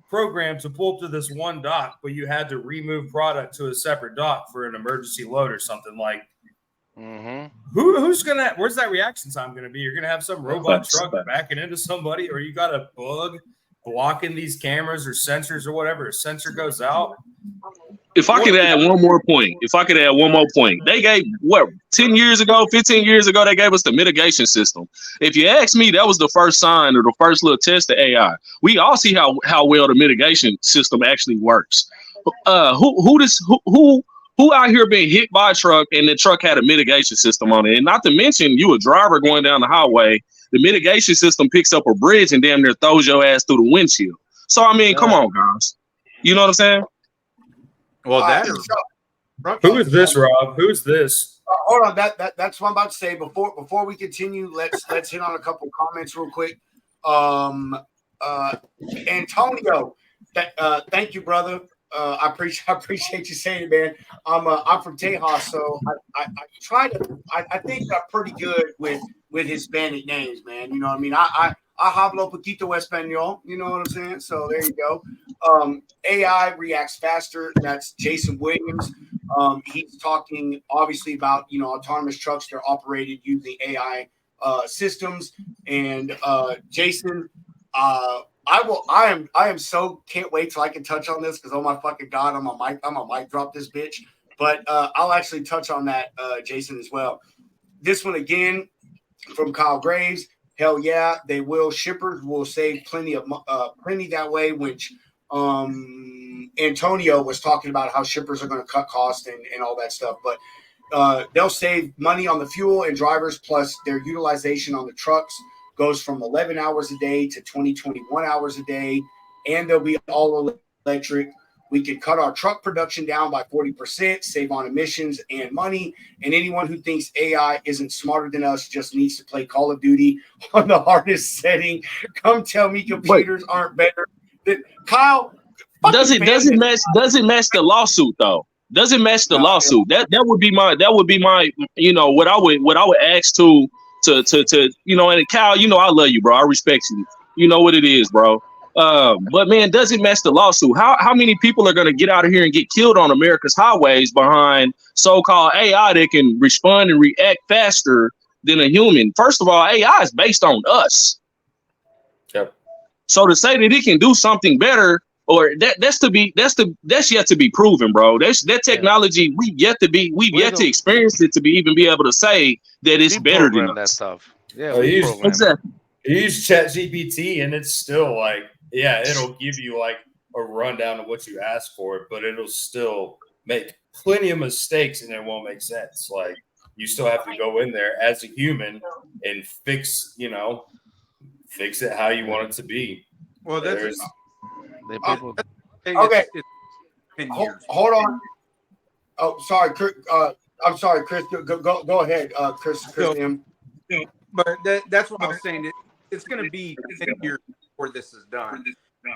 programmed to pull up to this one dock, but you had to remove product to a separate dock for an emergency load or something. Where's that reaction time gonna be? You're gonna have some robot truck backing into somebody, or you got a bug blocking these cameras or sensors or whatever. A sensor goes out. If I could add one more point, they gave 10 years ago, 15 years ago, they gave us the mitigation system. If you ask me, that was the first sign or the first little test of AI. We all see how well the mitigation system actually works. Who out here being hit by a truck and the truck had a mitigation system on it? And not to mention, you a driver going down the highway, the mitigation system picks up a bridge and damn near throws your ass through the windshield. So I mean, come on, guys. You know what I'm saying? Well, who is this, Rob? Who's this? Hold on, that's what I'm about to say. Before we continue, let's hit on a couple of comments real quick. Antonio, thank you, brother. I appreciate you saying it, man. I'm from Tejas, so I think I'm pretty good with Hispanic names, man. You know what I mean? I hablo poquito español. You know what I'm saying? So there you go. AI reacts faster. That's Jason Williams. He's talking obviously about, autonomous trucks. They're operated using AI systems. And Jason, I am so can't wait till I can touch on this because oh my fucking god, I'm a mic drop this bitch. But I'll actually touch on that, Jason, as well. This one again from Kyle Graves. Hell yeah, they will. Shippers will save plenty that way, which Antonio was talking about how shippers are going to cut costs and all that stuff. But they'll save money on the fuel and drivers, plus their utilization on the trucks goes from 11 hours a day to 21 hours a day, and they'll be all electric. We can cut our truck production down by 40%, save on emissions and money. And anyone who thinks AI isn't smarter than us just needs to play Call of Duty on the hardest setting. Come tell me computers aren't better. Kyle, does it match the lawsuit though? Does it match the lawsuit? That would be my what I would ask to and Kyle, I love you, bro. I respect you. You know what it is, bro. But man, does it match the lawsuit? How many people are gonna get out of here and get killed on America's highways behind so-called AI that can respond and react faster than a human? First of all, AI is based on us. Yep. So to say that it can do something better, or that's yet to be proven, bro. That technology we've yet to experience it to even be able to say that it's better than us. That stuff. Yeah, exactly. You use ChatGPT and it's still like, yeah, it'll give you like a rundown of what you asked for, but it'll still make plenty of mistakes and it won't make sense. Like you still have to go in there as a human and fix it how you want it to be. Well, that's okay. Hold on. Oh, sorry, I'm sorry, Chris. Go ahead, Chris. But that's what I was saying. It's going to be 10 years before this is done.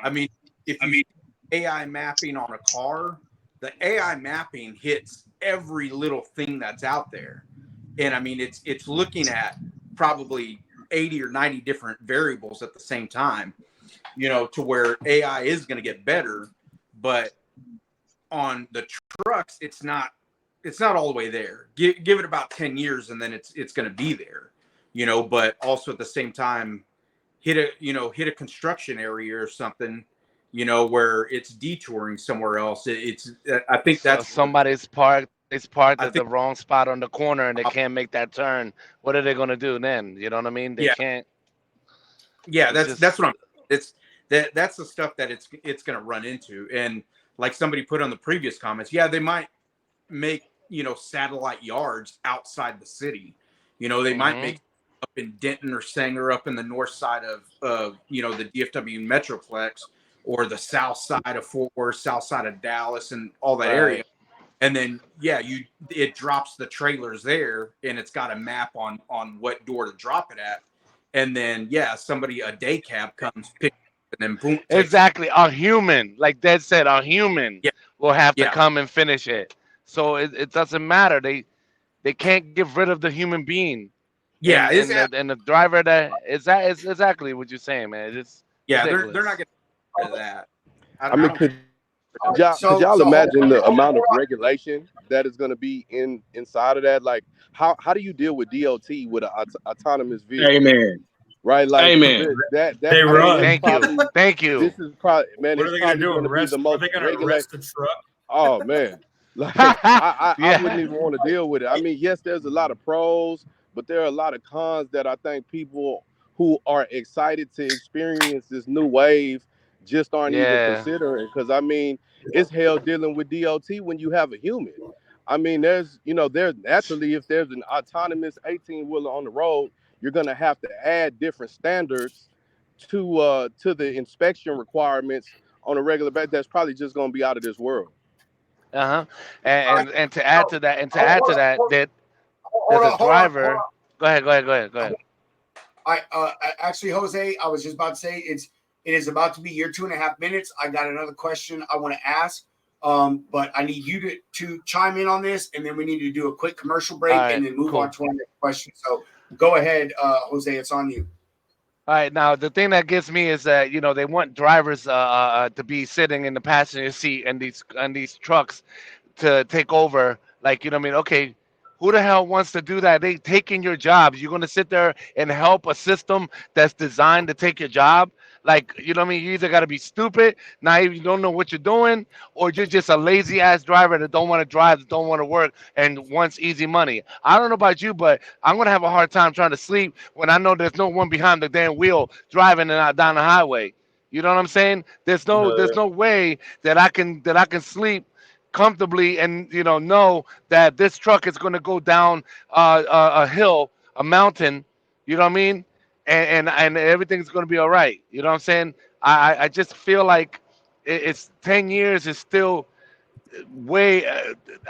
I mean, if you AI mapping on a car, the AI mapping hits every little thing that's out there, and I mean, it's looking at probably 80 or 90 different variables at the same time. To where AI is going to get better, but on the trucks, it's not all the way there. Give it about 10 years, and then it's going to be there. But also at the same time, hit a construction area or something, where it's detouring somewhere else. I think that's somebody's parked. It's parked at the wrong spot on the corner, and they can't make that turn. What are they going to do then? You know what I mean? They can't. Yeah, that's what that's the stuff that it's going to run into. And like somebody put on the previous comments, they might make satellite yards outside the city. They might make up in Denton or Sanger up in the north side of the DFW Metroplex, or the south side of Fort Worth, south side of Dallas, and all that area. And then it drops the trailers there, and it's got a map on what door to drop it at. And then a day cab comes, picks and then boom. Exactly, a human, like Dad said, a human will have to come and finish it. So it doesn't matter. They can't get rid of the human being. Yeah, and the driver that is exactly what you're saying, man. It's they're not getting rid of that. I mean, could y'all imagine the amount of regulation that is going to be inside of that? Like, how do you deal with DOT with an autonomous vehicle? Amen. Right, like Amen. They run. Thank you. This is probably, man. What are they going to do? Arrest the truck? Oh man, like I wouldn't even want to deal with it. I mean, yes, there's a lot of pros, but there are a lot of cons that I think people who are excited to experience this new wave just aren't even considering. Because I mean, it's hell dealing with DOT when you have a human. I mean, there's naturally, if there's an autonomous 18-wheeler on the road, you're going to have to add different standards to the inspection requirements on a regular basis. That's probably just going to be out of this world. And to add to that, that there's a driver. Go ahead. Actually, Jose, I was just about to say it is about to be your 2.5 minutes. I got another question I want to ask, but I need you to chime in on this, and then we need to do a quick commercial break and then move on to our next question. So go ahead, Jose, it's on you. All right, now the thing that gets me is that they want drivers to be sitting in the passenger seat and these trucks to take over. Like, you know what I mean? Okay, who the hell wants to do that? They taking your jobs. You're gonna sit there and help a system that's designed to take your job. Like, you know what I mean? You either gotta be stupid, naive, you don't know what you're doing, or you're just a lazy ass driver that don't want to drive, that don't want to work, and wants easy money. I don't know about you, but I'm gonna have a hard time trying to sleep when I know there's no one behind the damn wheel driving down the highway. You know what I'm saying? There's no way that I can sleep comfortably and know that this truck is going to go down a hill, a mountain. You know what I mean? And everything's going to be all right. You know what I'm saying? I just feel like it's 10 years is still way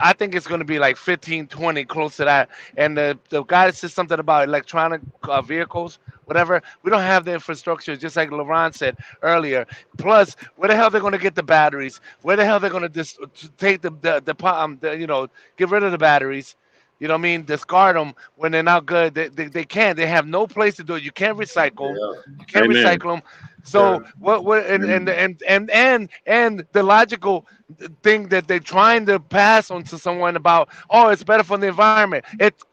I think it's going to be like 15, 20, close to that. And the guy said something about electronic vehicles, whatever. We don't have the infrastructure, just like LeBron said earlier. Plus, where the hell they're going to get the batteries? Where the hell they're going to take get rid of the batteries? You know what I mean? Discard them when they're not good. They can't. They have no place to do it. You can't recycle them. You can't Amen. recycle them. So what and the logical thing that they're trying to pass on to someone about, oh, it's better for the environment. It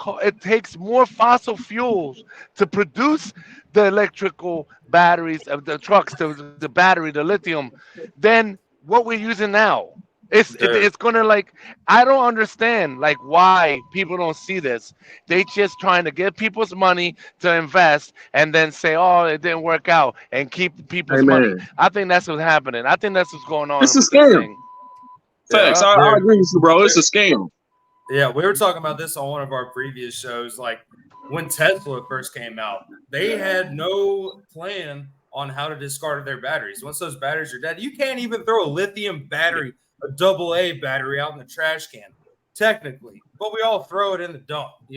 takes more fossil fuels to produce the electrical batteries of the trucks, the battery, the lithium, than what we're using now. It's gonna, like, I don't understand like why people don't see this. They just trying to get people's money to invest and then say, oh, it didn't work out, and keep people's money. Amen. I think that's what's happening. I think that's what's going It's on a with this scam. thing. Facts. Yeah. I agree with you, bro. It's a scam. Yeah, we were talking about this on one of our previous shows. Like when Tesla first came out, they had no plan on how to discard their batteries. Once those batteries are dead, you can't even throw a lithium battery, a AA battery out in the trash can, technically. But we all throw it in the dump, I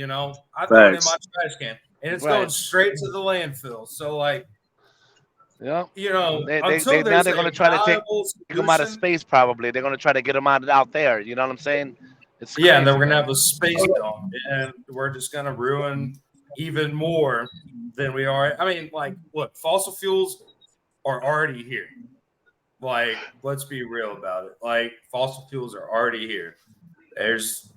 throw it in my trash can and it's going straight to the landfill. So, like, Yeah. until Now there's they're going a to try to take viable them out of solution. space. Probably they're going to try to get them out there. You know what I'm saying? It's Yeah, crazy, and then we're gonna man. have a space dump, and we're just gonna ruin even more than we are. I mean, like, look, fossil fuels are already here. Like, let's be real about it. Like, fossil fuels are already here. There's,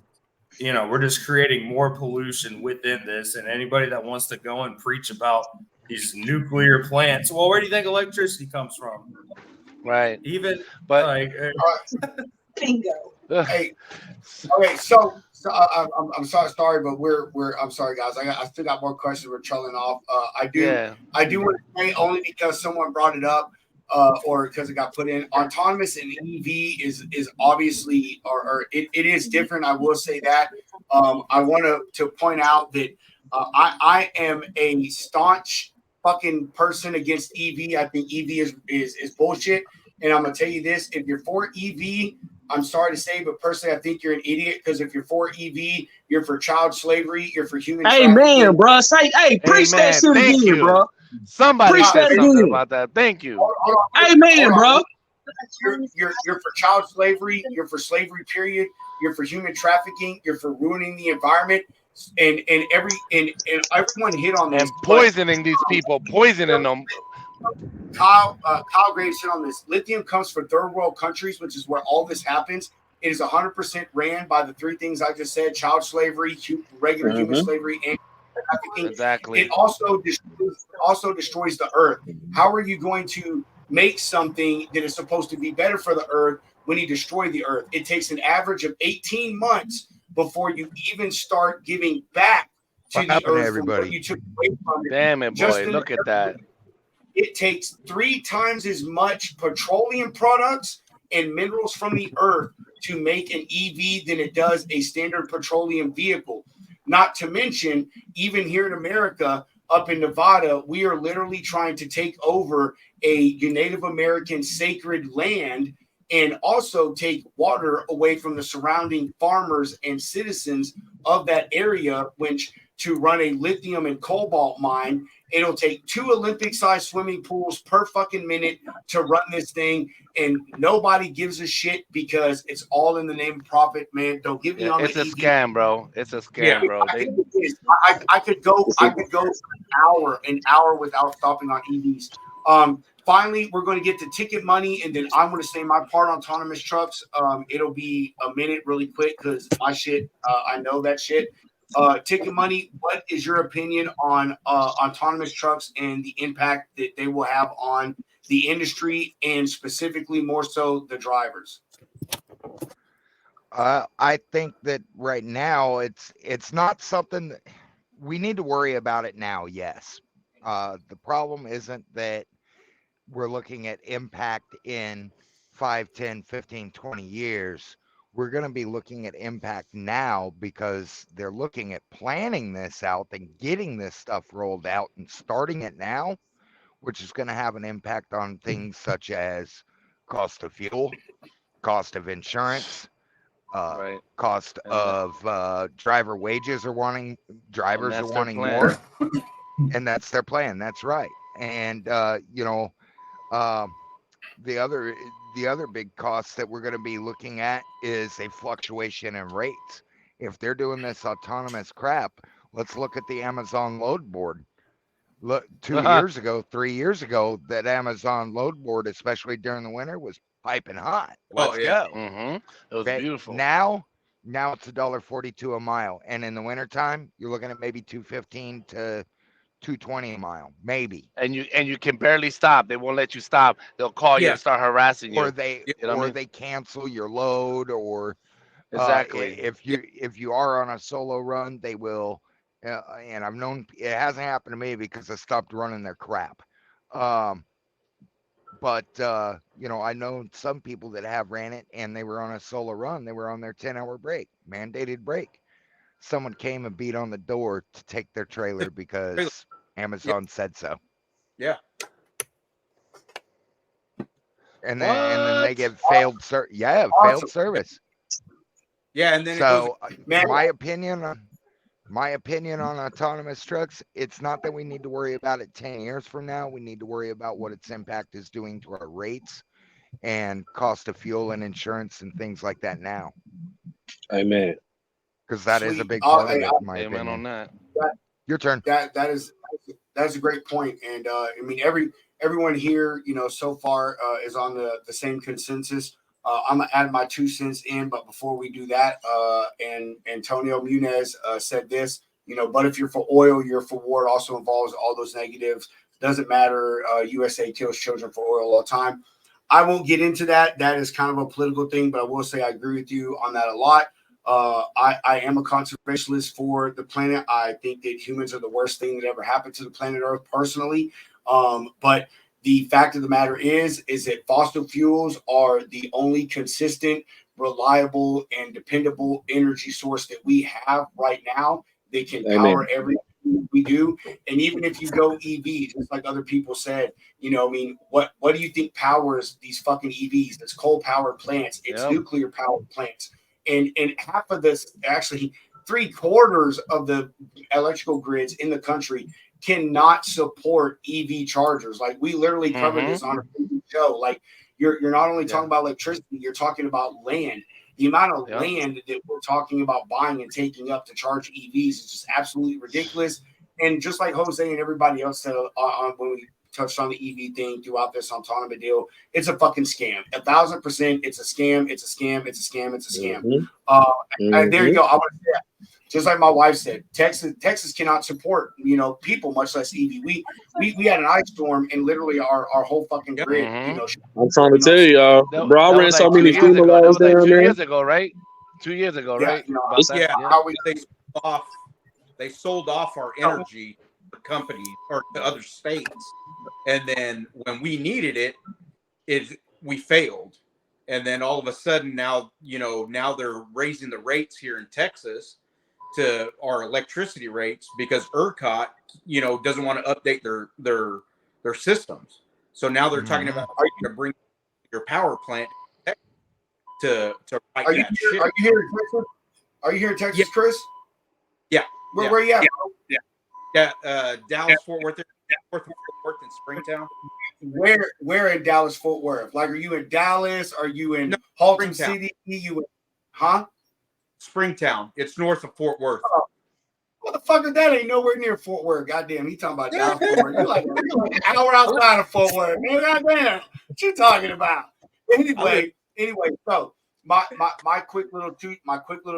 we're just creating more pollution within this, and anybody that wants to go and preach about these nuclear plants, well, where do you think electricity comes from? Right. Even But like, Bingo. Hey, okay, so I'm sorry, but I'm sorry, guys. I still got more questions. We're trailing off. I do yeah. want to say, only because someone brought it up, or because it got put in. Autonomous and EV is obviously, or it is different. I will say that. I want to point out that I am a staunch fucking person against EV. I think EV is bullshit. And I'm gonna tell you this: if you're for EV, I'm sorry to say, but personally, I think you're an idiot, because if you're for EV, you're for child slavery, you're for human trafficking. Amen, bro. Preach that shit Thank again, you. bro. Somebody Preach said that something again. about that. Thank you. Amen, bro. You're for child slavery. You're for slavery. Period. You're for human trafficking. You're for ruining the environment. And everyone hit on this. And poisoning these people, poisoning them. Kyle Graves hit on this. Lithium comes from third world countries, which is where all this happens. It is 100% ran by the three things I just said: child slavery, regular human slavery, and trafficking. Exactly. It also destroys the earth. How are you going to make something that is supposed to be better for the earth when you destroy the earth? It takes an average of 18 months before you even start giving back to the earth from what you took away from it. Damn it, boy. Look at that. It takes 3 times as much petroleum products and minerals from the earth to make an EV than it does a standard petroleum vehicle. Not to mention, even here in America, up in Nevada, we are literally trying to take over a Native American sacred land and also take water away from the surrounding farmers and citizens of that area, which to run a lithium and cobalt mine. It'll take 2 Olympic-sized swimming pools per fucking minute to run this thing, and nobody gives a shit because it's all in the name of profit, man. Don't give me on It's the a EV. scam, bro. It's a scam, bro. I could go for an hour without stopping on EVs. Finally, we're going to get to ticket money, and then I'm going to say my part on autonomous trucks. It'll be a minute really quick because my shit, I know that shit. Ticket money, what is your opinion on autonomous trucks and the impact that they will have on the industry and specifically more so the drivers? I think that right now it's not something that we need to worry about it now. Yes. The problem isn't that we're looking at impact in 5, 10, 15, 20 years. We're going to be looking at impact now because they're looking at planning this out and getting this stuff rolled out and starting it now, which is going to have an impact on things such as cost of fuel, cost of insurance, Right. cost of driver wages drivers are wanting plan. more, and that's their plan. That's right. And the other big cost that we're going to be looking at is a fluctuation in rates. If they're doing this autonomous crap, let's look at the Amazon load board. Look, 2 years ago, 3 years ago, that Amazon load board, especially during the winter, was piping hot. Let's go. Mm-hmm. It was beautiful. Now it's $1.42 a mile, and in the wintertime, you're looking at maybe $2.15 to $2.20 a mile, maybe. And you can barely stop. They won't let you stop. They'll call you and start harassing you. Or they cancel your load, or exactly. If you are on a solo run, they will. And I've known it hasn't happened to me because I stopped running their crap. But I know some people that have ran it and they were on a solo run. They were on their 10-hour break, mandated break. Someone came and beat on the door to take their trailer because Amazon said so. Yeah. And then they get failed service. Yeah, and then so my opinion on autonomous trucks, it's not that we need to worry about it 10 years from now. We need to worry about what its impact is doing to our rates and cost of fuel and insurance and things like that now. Amen. Because that is a big part of it, in my Amen opinion. on that. Your turn. That's a great point. And I mean, everyone here, so far is on the same consensus. I'm gonna add my 2 cents in, but before we do that, and Antonio Munez said this, but if you're for oil, you're for war. It also involves all those negatives. Doesn't matter. USA kills children for oil all the time. I won't get into that. That is kind of a political thing, but I will say I agree with you on that a lot. I am a conservationist for the planet. I think that humans are the worst thing that ever happened to the planet Earth personally. But the fact of the matter is that fossil fuels are the only consistent, reliable, and dependable energy source that we have right now. They can power everything we do. And even if you go EVs, just like other people said, what do you think powers these fucking EVs? It's coal powered plants. It's nuclear powered plants. And half of this, actually 3/4 of the electrical grids in the country cannot support EV chargers. Like we literally covered this on a show. Like you're not only talking about electricity, you're talking about land. The amount of land that we're talking about buying and taking up to charge EVs is just absolutely ridiculous. And just like Jose and everybody else said on when we touched on the EV thing throughout this autonomy deal, it's a fucking scam. 1,000%, it's a scam. It's a scam. It's a scam. It's a scam. And there you go. I want to say that. Just like my wife said, Texas cannot support, people, much less EV. We had an ice storm and literally our whole fucking grid, I'm trying to tell you, y'all, bro, I ran so many FEMA laws down there. 2 years ago, right? 2 years ago, right? They sold off our energy to companies or to other states, and then when we needed it, we failed. And then all of a sudden now they're raising the rates here in Texas to our electricity rates because ERCOT, doesn't want to update their systems. So now they're talking about to bring your power plant to fight that shit. Are you here in Texas? Are you here in Texas, Chris? Yeah. Where you at? Yeah. Dallas, Fort Worth, Fort Worth, and Springtown. Where in Dallas, Fort Worth? Like, are you in Dallas? Are you in Halton City? Springtown. It's north of Fort Worth. Motherfucker, that ain't nowhere near Fort Worth. Goddamn, he talking about Dallas, Fort Worth. You're like an hour outside of Fort Worth. Man, goddamn, what you talking about? Anyway, so my quick little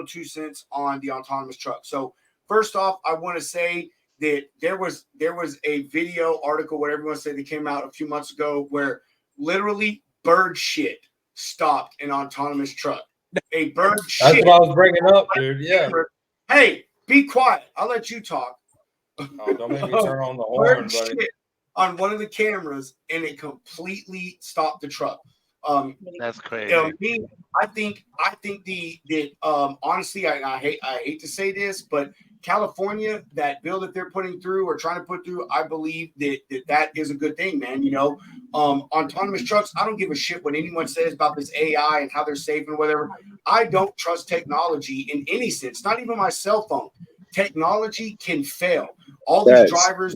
2 cents on the autonomous truck. So first off, I want to say that there was a video article, whatever you want to say, that came out a few months ago where literally bird shit stopped an autonomous truck. A bird shit. That's what I was bringing up, dude. Yeah. Hey, be quiet. I'll let you talk. Oh, don't make me turn on the horn, buddy. On one of the cameras, and it completely stopped the truck. That's crazy. I think honestly, I hate to say this, but California, that bill that they're putting through or trying to put through, I believe that is a good thing, man. You know, autonomous trucks, I don't give a shit what anyone says about this AI and how they're safe and whatever. I don't trust technology in any sense, not even my cell phone. Technology can fail. All these drivers,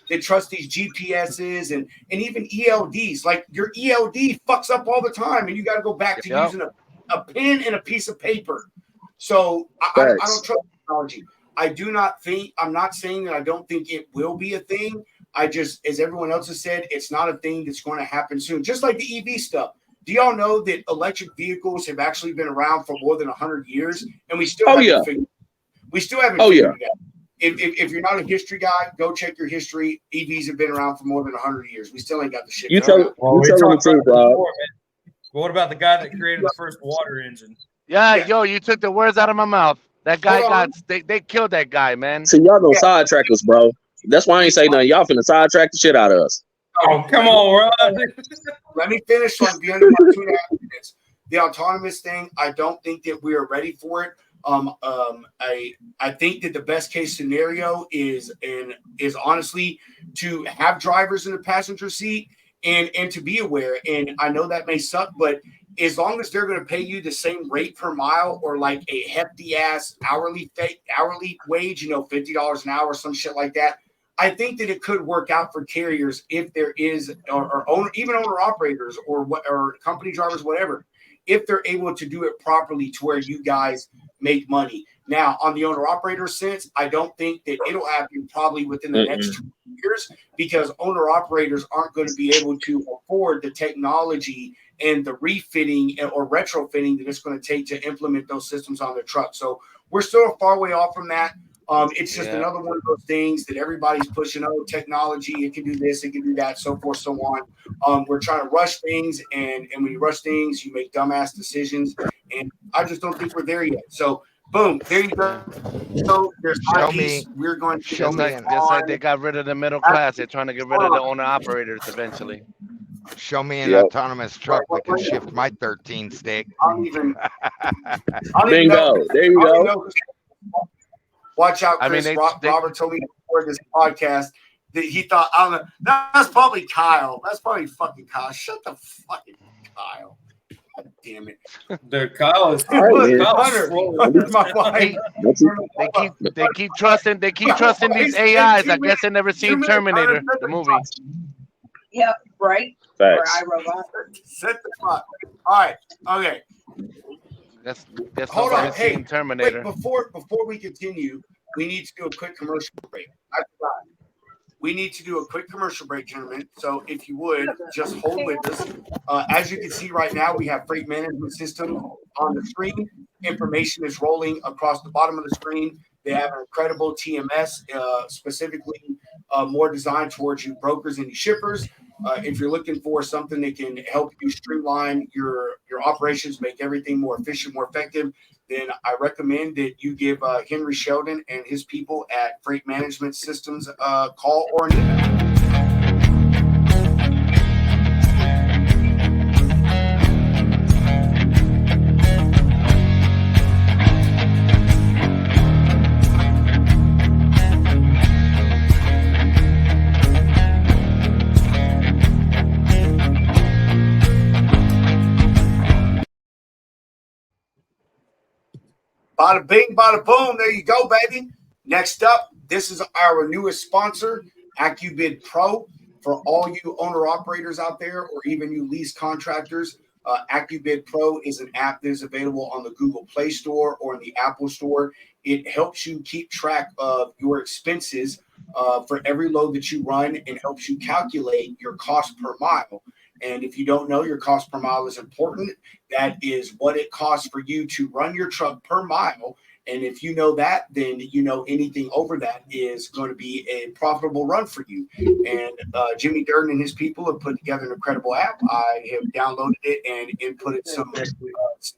they trust these GPSs and even ELDs. Like, your ELD fucks up all the time, and you got to go back to using a pen and a piece of paper. So I don't trust technology. I'm not saying that I don't think it will be a thing. I just, as everyone else has said, it's not a thing that's going to happen soon. Just like the EV stuff. Do y'all know that electric vehicles have actually been around for more than 100 years, and we still haven't figured it out. If you're not a history guy, go check your history. EVs have been around for more than 100 years. We still ain't got the shit. What about the guy that created the first water engine? Yeah, yo, you took the words out of my mouth. That guy they killed that guy, man. See, y'all gonna sidetrack us, bro. That's why I ain't say nothing. Y'all finna sidetrack the shit out of us. Oh, come on, Ron. Let me finish on be under my 2.5 minutes. The autonomous thing, I don't think that we are ready for it. I think that the best case scenario is honestly to have drivers in the passenger seat and to be aware. And I know that may suck, but as long as they're going to pay you the same rate per mile or like a hefty ass hourly wage, you know, $50 an hour, some shit like that, I think that it could work out for carriers if there is, or even owner operators or company drivers, whatever, if they're able to do it properly to where you guys make money. Now, on the owner operator sense, I don't think that it'll happen probably within the next 2 years, because owner operators aren't going to be able to afford the technology and the refitting or retrofitting that it's going to take to implement those systems on their truck. So we're still a far way off from that. It's just another one of those things that everybody's pushing. Oh, technology, it can do this, it can do that, so forth, so on. We're trying to rush things, and when you rush things, you make dumbass decisions. And I just don't think we're there yet. So, boom, there you go. So there's we're going to just like they got rid of the middle class. They're trying to get rid of the owner operators eventually. Show me an autonomous truck that can shift my 13 stick. Bingo. There you go. Watch out, Chris. Robert told me before this podcast that he thought, I don't know, that's probably Kyle. That's probably fucking Kyle. Shut the fucking Kyle. God damn it. Dude, Kyle is Hunter, my wife. They keep trusting these AIs. I guess they never seen Terminator, the movie. Yep, right. Facts. Or iRobot. Set the fuck. All right. Okay. That's hold on. Hey, Terminator. Wait, before we continue, we need to do a quick commercial break. I forgot. We need to do a quick commercial break, gentlemen. So if you would, just hold with us. As you can see right now, we have freight management system on the screen. Information is rolling across the bottom of the screen. They have an incredible TMS, specifically more designed towards you brokers and you shippers. If you're looking for something that can help you streamline your operations, make everything more efficient, more effective, then I recommend that you give Henry Sheldon and his people at Freight Management Systems a call or an email. Bada bing, bada boom. There you go, baby. Next up, this is our newest sponsor, AccuBid Pro. For all you owner-operators out there, or even you lease contractors, AccuBid Pro is an app that is available on the Google Play Store or in the Apple Store. It helps you keep track of your expenses for every load that you run and helps you calculate your cost per mile. And if you don't know, your cost per mile is important. That is what it costs for you to run your truck per mile. And if you know that, then you know anything over that is going to be a profitable run for you. And Jimmy Durden and his people have put together an incredible app. I have downloaded it and inputted some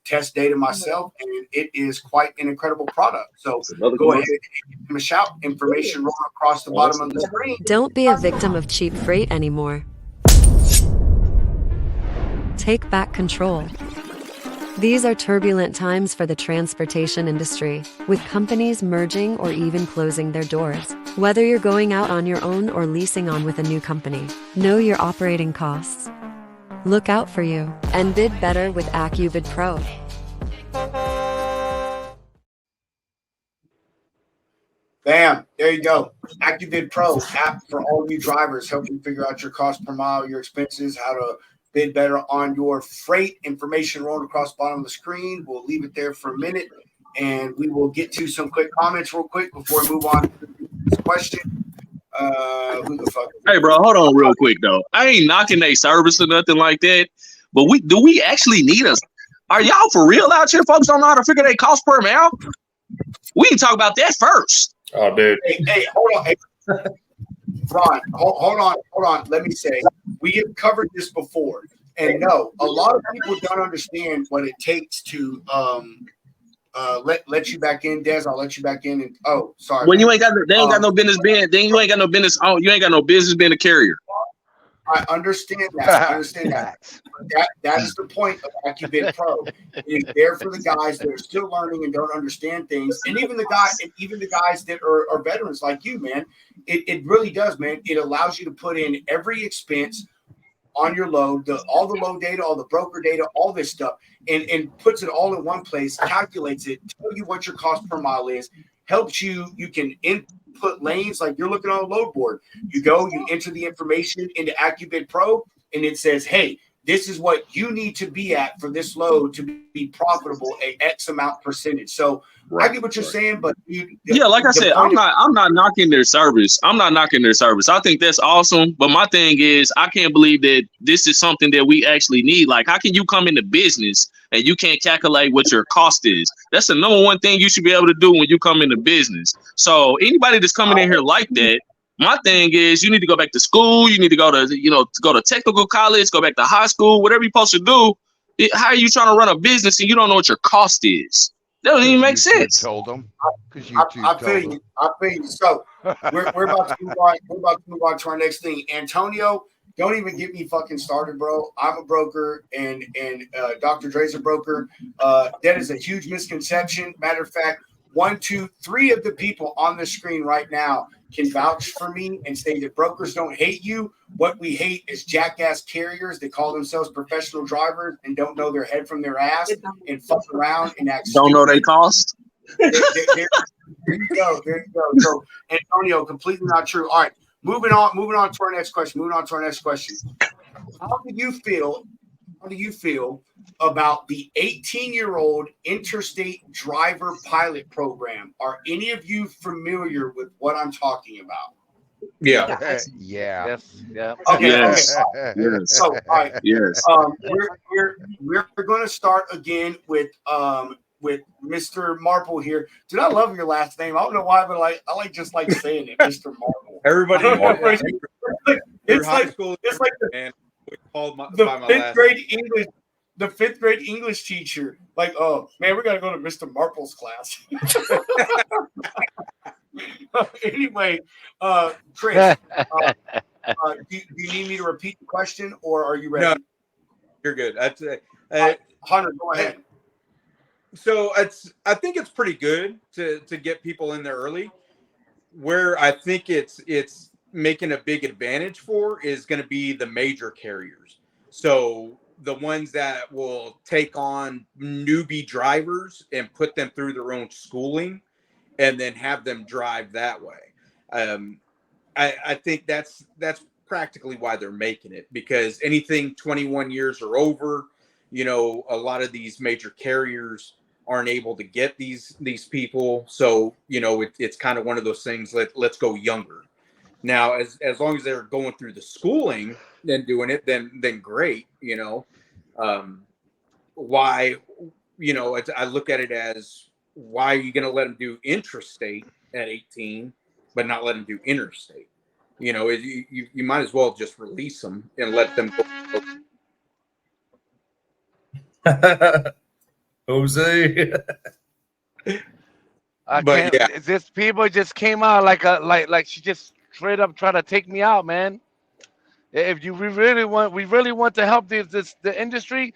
test data myself, and it is quite an incredible product. So go ahead and give them a shout. Information rolling across the bottom of the screen. Don't be a victim of cheap freight anymore. Take back control. These are turbulent times for the transportation industry, with companies merging or even closing their doors. Whether you're going out on your own or leasing on with a new company, know your operating costs. Look out for you and bid better with AccuBid Pro. Bam, there you go. AccuBid Pro app for all you drivers, help you figure out your cost per mile, your expenses, how to bid better on your freight. Information rolling across the bottom of the screen. We'll leave it there for a minute, and we will get to some quick comments real quick before we move on to this question. Who the fuck? Hey, bro, hold on real quick, though. I ain't knocking their service or nothing like that, but do we actually need us? Are y'all for real out here? Folks don't know how to figure their cost per mile? We can talk about that first. Oh, dude. Hey, hold on. Hey, Ron, hold on. Let me say, we have covered this before, and no, a lot of people don't understand what it takes to let you back in, Des. I'll let you back in. And oh, sorry. When you ain't got no business being, then you ain't got no business. You ain't got no business being a carrier. I understand that. That is the point of AccuBid Pro. It is there for the guys that are still learning and don't understand things, and even the guys that are veterans like you, man. It really does, man. It allows you to put in every expense on your load, all the load data, all the broker data, all this stuff, and puts it all in one place, calculates it, tell you what your cost per mile is, helps you. You can input lanes like you're looking on a load board. You enter the information into AccuBid Pro, and it says, hey, this is what you need to be at for this load to be profitable, a X amount percentage. So I get what you're saying, but like I said, I'm not knocking their service. I'm not knocking their service. I think that's awesome. But my thing is, I can't believe that this is something that we actually need. Like, how can you come into business and you can't calculate what your cost is? That's the number one thing you should be able to do when you come into business. So anybody that's coming in here like that, my thing is, you need to go back to school. You need to go to technical college, go back to high school, whatever you're supposed to do. How are you trying to run a business and you don't know what your cost is? That doesn't even make sense. Told them. I feel you. So we're about to move on. We're about to move on to our next thing. Antonio, don't even get me fucking started, bro. I'm a broker, and Dr. Dre's a broker. That is a huge misconception. Matter of fact, 1, 2, 3 of the people on the screen right now can vouch for me and say that brokers don't hate you. What we hate is jackass carriers that call themselves professional drivers and don't know their head from their ass and fuck around and act don't know they cost. There you go. So Antonio, completely not true. All right, moving on to our next question. How do you feel about the 18-year-old interstate driver pilot program? Are any of you familiar with what I'm talking about? Yeah. Yeah. Yes. Yeah. Okay. Yes. Okay. Yes. So, all right. Yes. We're going to start again with Mr. Marple here. Dude, I love your last name. I don't know why, but I just like saying it, Mr. Marple. Everybody. It's like the fifth grade English. The fifth grade English teacher, like, oh man, we gotta go to Mr. Marple's class. Anyway, Chris, do you need me to repeat the question, or are you ready? No, you're good. Hunter, go ahead. So I think it's pretty good to get people in there early. Where I think it's making a big advantage for is going to be the major carriers. So the ones that will take on newbie drivers and put them through their own schooling and then have them drive that way. I think that's practically why they're making it, because anything 21 years or over, you know, a lot of these major carriers aren't able to get these people. So, you know, it's kind of one of those things. Let's go younger. Now, as long as they're going through the schooling and doing it, then great. You know, why? You know, I look at it as, why are you going to let them do intrastate at 18, but not let them do interstate? You know, you might as well just release them and let them go. Jose. But yeah, this people just came out like she just straight up try to take me out, man. If we really want to help the industry,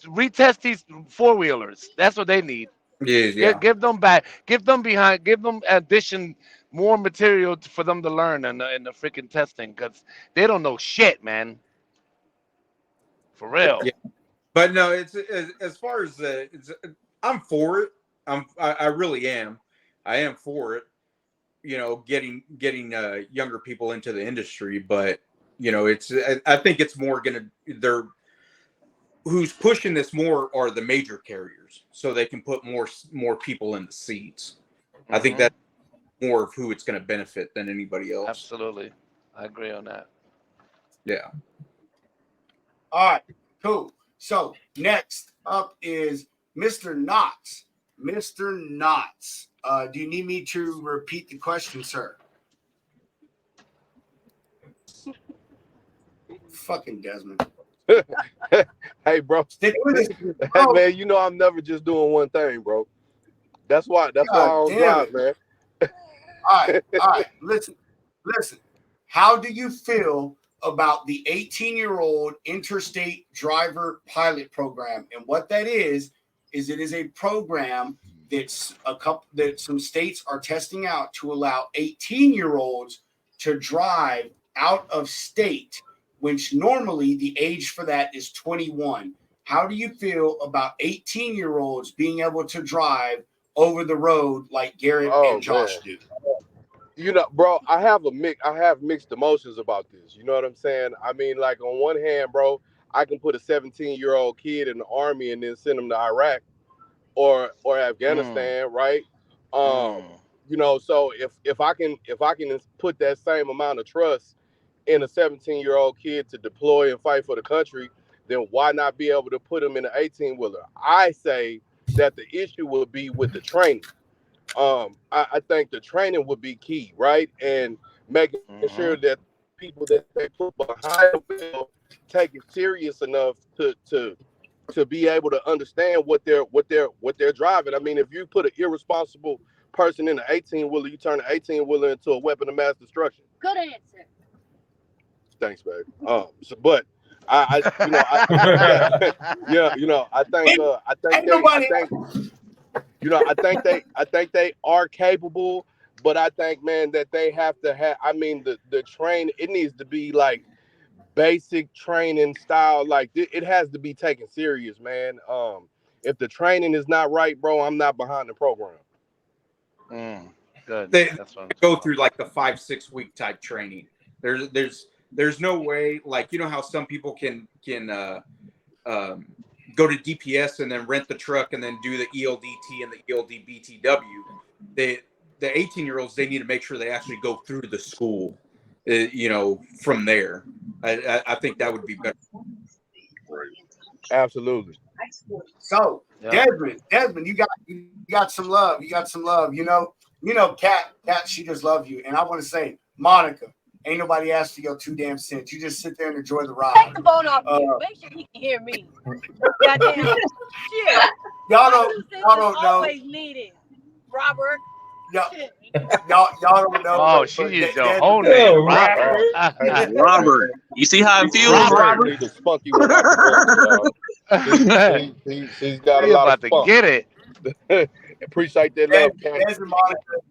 retest these 4-wheelers. That's what they need. Yeah. Give them back. Give them addition more material for them to learn in the freaking testing, because they don't know shit, man. For real. Yeah. But no, it's as far as I'm for it. I really am. I am for it. You know, getting younger people into the industry, but you know, I think it's more who's pushing this more are the major carriers, so they can put more people in the seats. I think that's more of who it's going to benefit than anybody else. Absolutely, I agree on that. Yeah. All right, cool. So next up is Mr. Knotts. Mr. Knotts, do you need me to repeat the question, sir? Fucking Desmond. Hey, bro. Stick with it. Hey, man, you know I'm never just doing one thing, bro. That's why I don't drive, man. All right. Listen. How do you feel about the 18-year-old interstate driver pilot program? And what that is it is a program that some states are testing out to allow 18-year-olds to drive out of state, which normally the age for that is 21. How do you feel about 18-year-olds being able to drive over the road like Garrett and Josh do? You know, bro, I have mixed emotions about this. You know what I'm saying? I mean, like, on one hand, bro, I can put a 17-year-old kid in the army and then send him to Iraq or Afghanistan, right? You know, so if I can put that same amount of trust in a 17-year-old kid to deploy and fight for the country, then why not be able to put him in an 18-wheeler? I say that the issue would be with the training. I think the training would be key, right? And making sure that people that they put behind the wheel take it serious enough to be able to understand what they're driving. I mean, if you put an irresponsible person in an 18-wheeler, you turn an 18-wheeler into a weapon of mass destruction. Good answer. Thanks, babe. But I think they are capable, but I think, man, that they have to have. I mean, the train, it needs to be like basic training style. Like, it has to be taken serious, man. If the training is not right, bro, I'm not behind the program. Good. They go through like the 5-6 week type training. There's no way, like, you know how some people can go to DPS and then rent the truck and then do the ELDT and the ELD BTW. The 18-year-olds, they need to make sure they actually go through the school, you know, from there. I think that would be better. Absolutely. So, yeah. Desmond, you got some love. You got some love. You know, Kat, she just loves you. And I want to say, Monica, ain't nobody asked for your 2 damn cents. You just sit there and enjoy the ride. Take the phone off you. Make sure he can hear me. Goddamn shit. Y'all don't know. Always needed, Robert. Y'all don't know. Oh, she used your whole name, Robert. Robert. You see how it feels, Robert? He's a spunky one out the book, he's got a lot about of spunk. to get it. Appreciate that love, Des and Monica.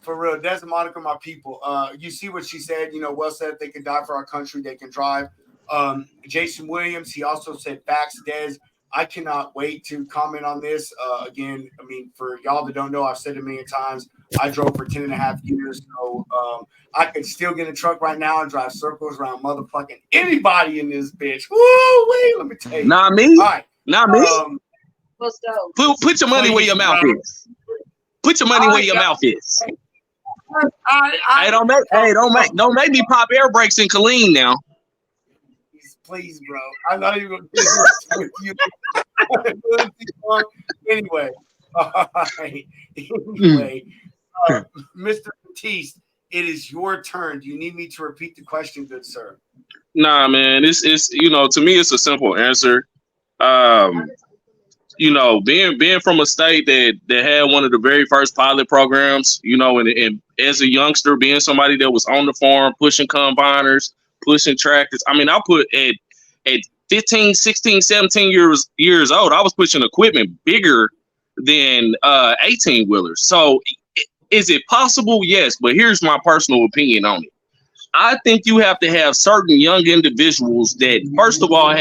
For real, Des and Monica, my people. You see what she said. You know, well said. If they can die for our country, they can drive. Jason Williams, he also said facts, Des. I cannot wait to comment on this. Again, I mean, for y'all that don't know, I've said it a million times. I drove for 10 and a half years. So I could still get in a truck right now and drive circles around motherfucking anybody in this bitch. Woo, wait, let me tell you. Not me. All right. Not me. Let's go. Put your money where your mouth is. Put your money where your mouth is. Hey, don't make me pop air brakes in Killeen now. Please, bro. I'm not even going to do this with you. Anyway, Mr. Batiste, it is your turn. Do you need me to repeat the question, good sir? Nah, man. It's to me, it's a simple answer. Being from a state that had one of the very first pilot programs, and as a youngster, being somebody that was on the farm, pushing combiners, pushing tractors. I mean, I put at 15, 16, 17 years old, I was pushing equipment bigger than 18 wheelers. So is it possible? Yes, but here's my personal opinion on it. I think you have to have certain young individuals that, first of all,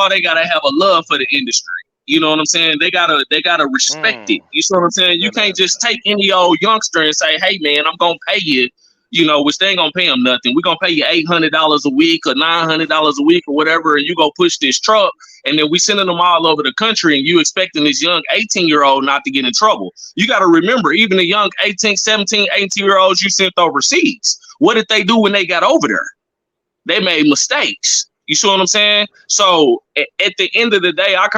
they gotta have a love for the industry. You know what I'm saying? They gotta respect it. You see what I'm saying? You can't just take any old youngster and say, "Hey, man, I'm gonna pay you." Which they ain't gonna pay them nothing. We're gonna pay you $800 a week or $900 a week or whatever, and you go push this truck, and then we sending them all over the country, and you expecting this young 18-year-old not to get in trouble. You got to remember, even the young 18, 17, 18-year-olds you sent overseas, what did they do when they got over there? They made mistakes. You see what I'm saying? So at the end of the day, I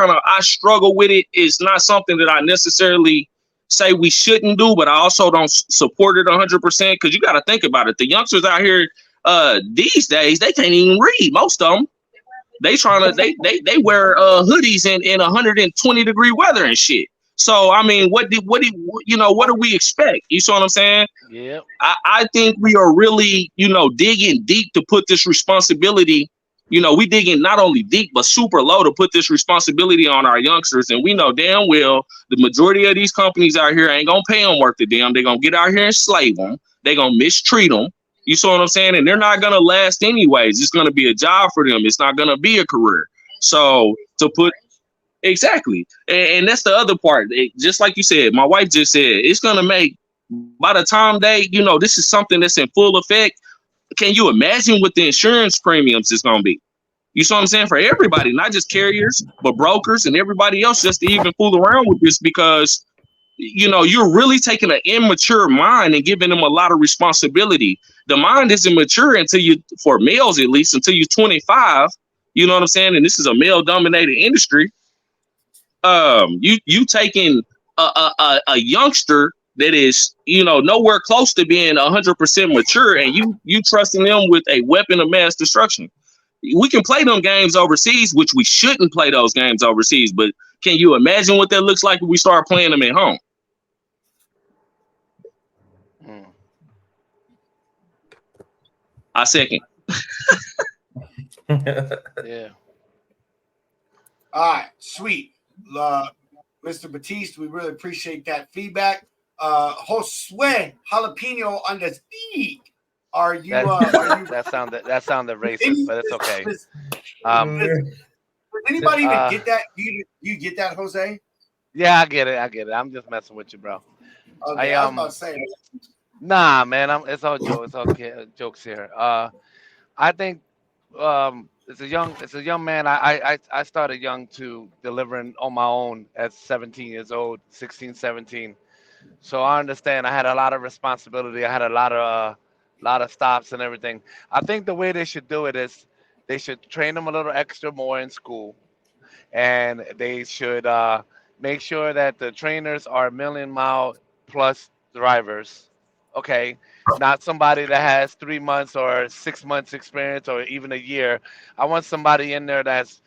struggle with it. It's not something that I necessarily say we shouldn't do, but I also don't support it 100% because you got to think about it. The youngsters out here these days, they can't even read. Most of them, they wear hoodies in 120-degree weather and shit. So I mean, what do we expect? You see what I'm saying? Yeah. I think we are really digging deep to put this responsibility. We digging not only deep but super low to put this responsibility on our youngsters, and we know damn well the majority of these companies out here ain't gonna pay them worth the damn. They're gonna get out here and slave them. They're gonna mistreat them. You see what I'm saying? And they're not gonna last anyways. It's gonna be a job for them. It's not gonna be a career. So to put exactly, and that's the other part. Just like you said, my wife just said, it's gonna make by the time this is something that's in full effect. Can you imagine what the insurance premiums is going to be? You see what I'm saying? For everybody, not just carriers, but brokers and everybody else, just to even fool around with this, because, you're really taking an immature mind and giving them a lot of responsibility. The mind isn't mature for males at least, until you're 25. You know what I'm saying? And this is a male-dominated industry. You taking a youngster that is, nowhere close to being 100% mature, and you trusting them with a weapon of mass destruction. We can play them games overseas, which we shouldn't play those games overseas, but can you imagine what that looks like if we start playing them at home? I second. Yeah. All right, sweet. Mr. Batiste, we really appreciate that feedback. Josue Jalapeno on the speed. Are you? That sounded racist, but it's okay. Does anybody even get that? You get that, Jose? Yeah, I get it. I'm just messing with you, bro. Okay, I was about to say. Nah, man. It's all jokes. It's all jokes here. I think it's a young man. I started young too, delivering on my own at 17 years old, 16, 17. So I understand. I had a lot of responsibility. I had a lot of stops and everything. I think the way they should do it is they should train them a little extra more in school, and they should make sure that the trainers are million-mile plus drivers. Okay, not somebody that has 3 months or 6 months experience or even a year. I want somebody in there that's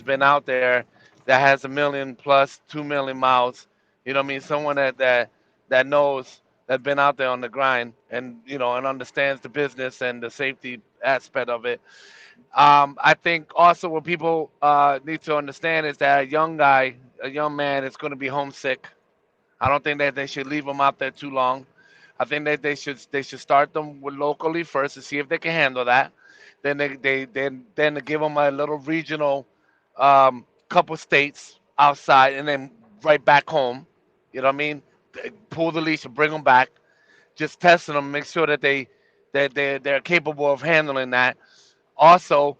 been out there that has a million plus 2 million miles. You know what I mean? Someone that knows that been out there on the grind and and understands the business and the safety aspect of it. I think also what people need to understand is that a young man, is going to be homesick. I don't think that they should leave them out there too long. I think that they should start them with locally first to see if they can handle that. Then then they give them a little regional, couple states outside, and then right back home. You know what I mean? Pull the leash and bring them back. Just testing them, make sure that they're capable of handling that. Also,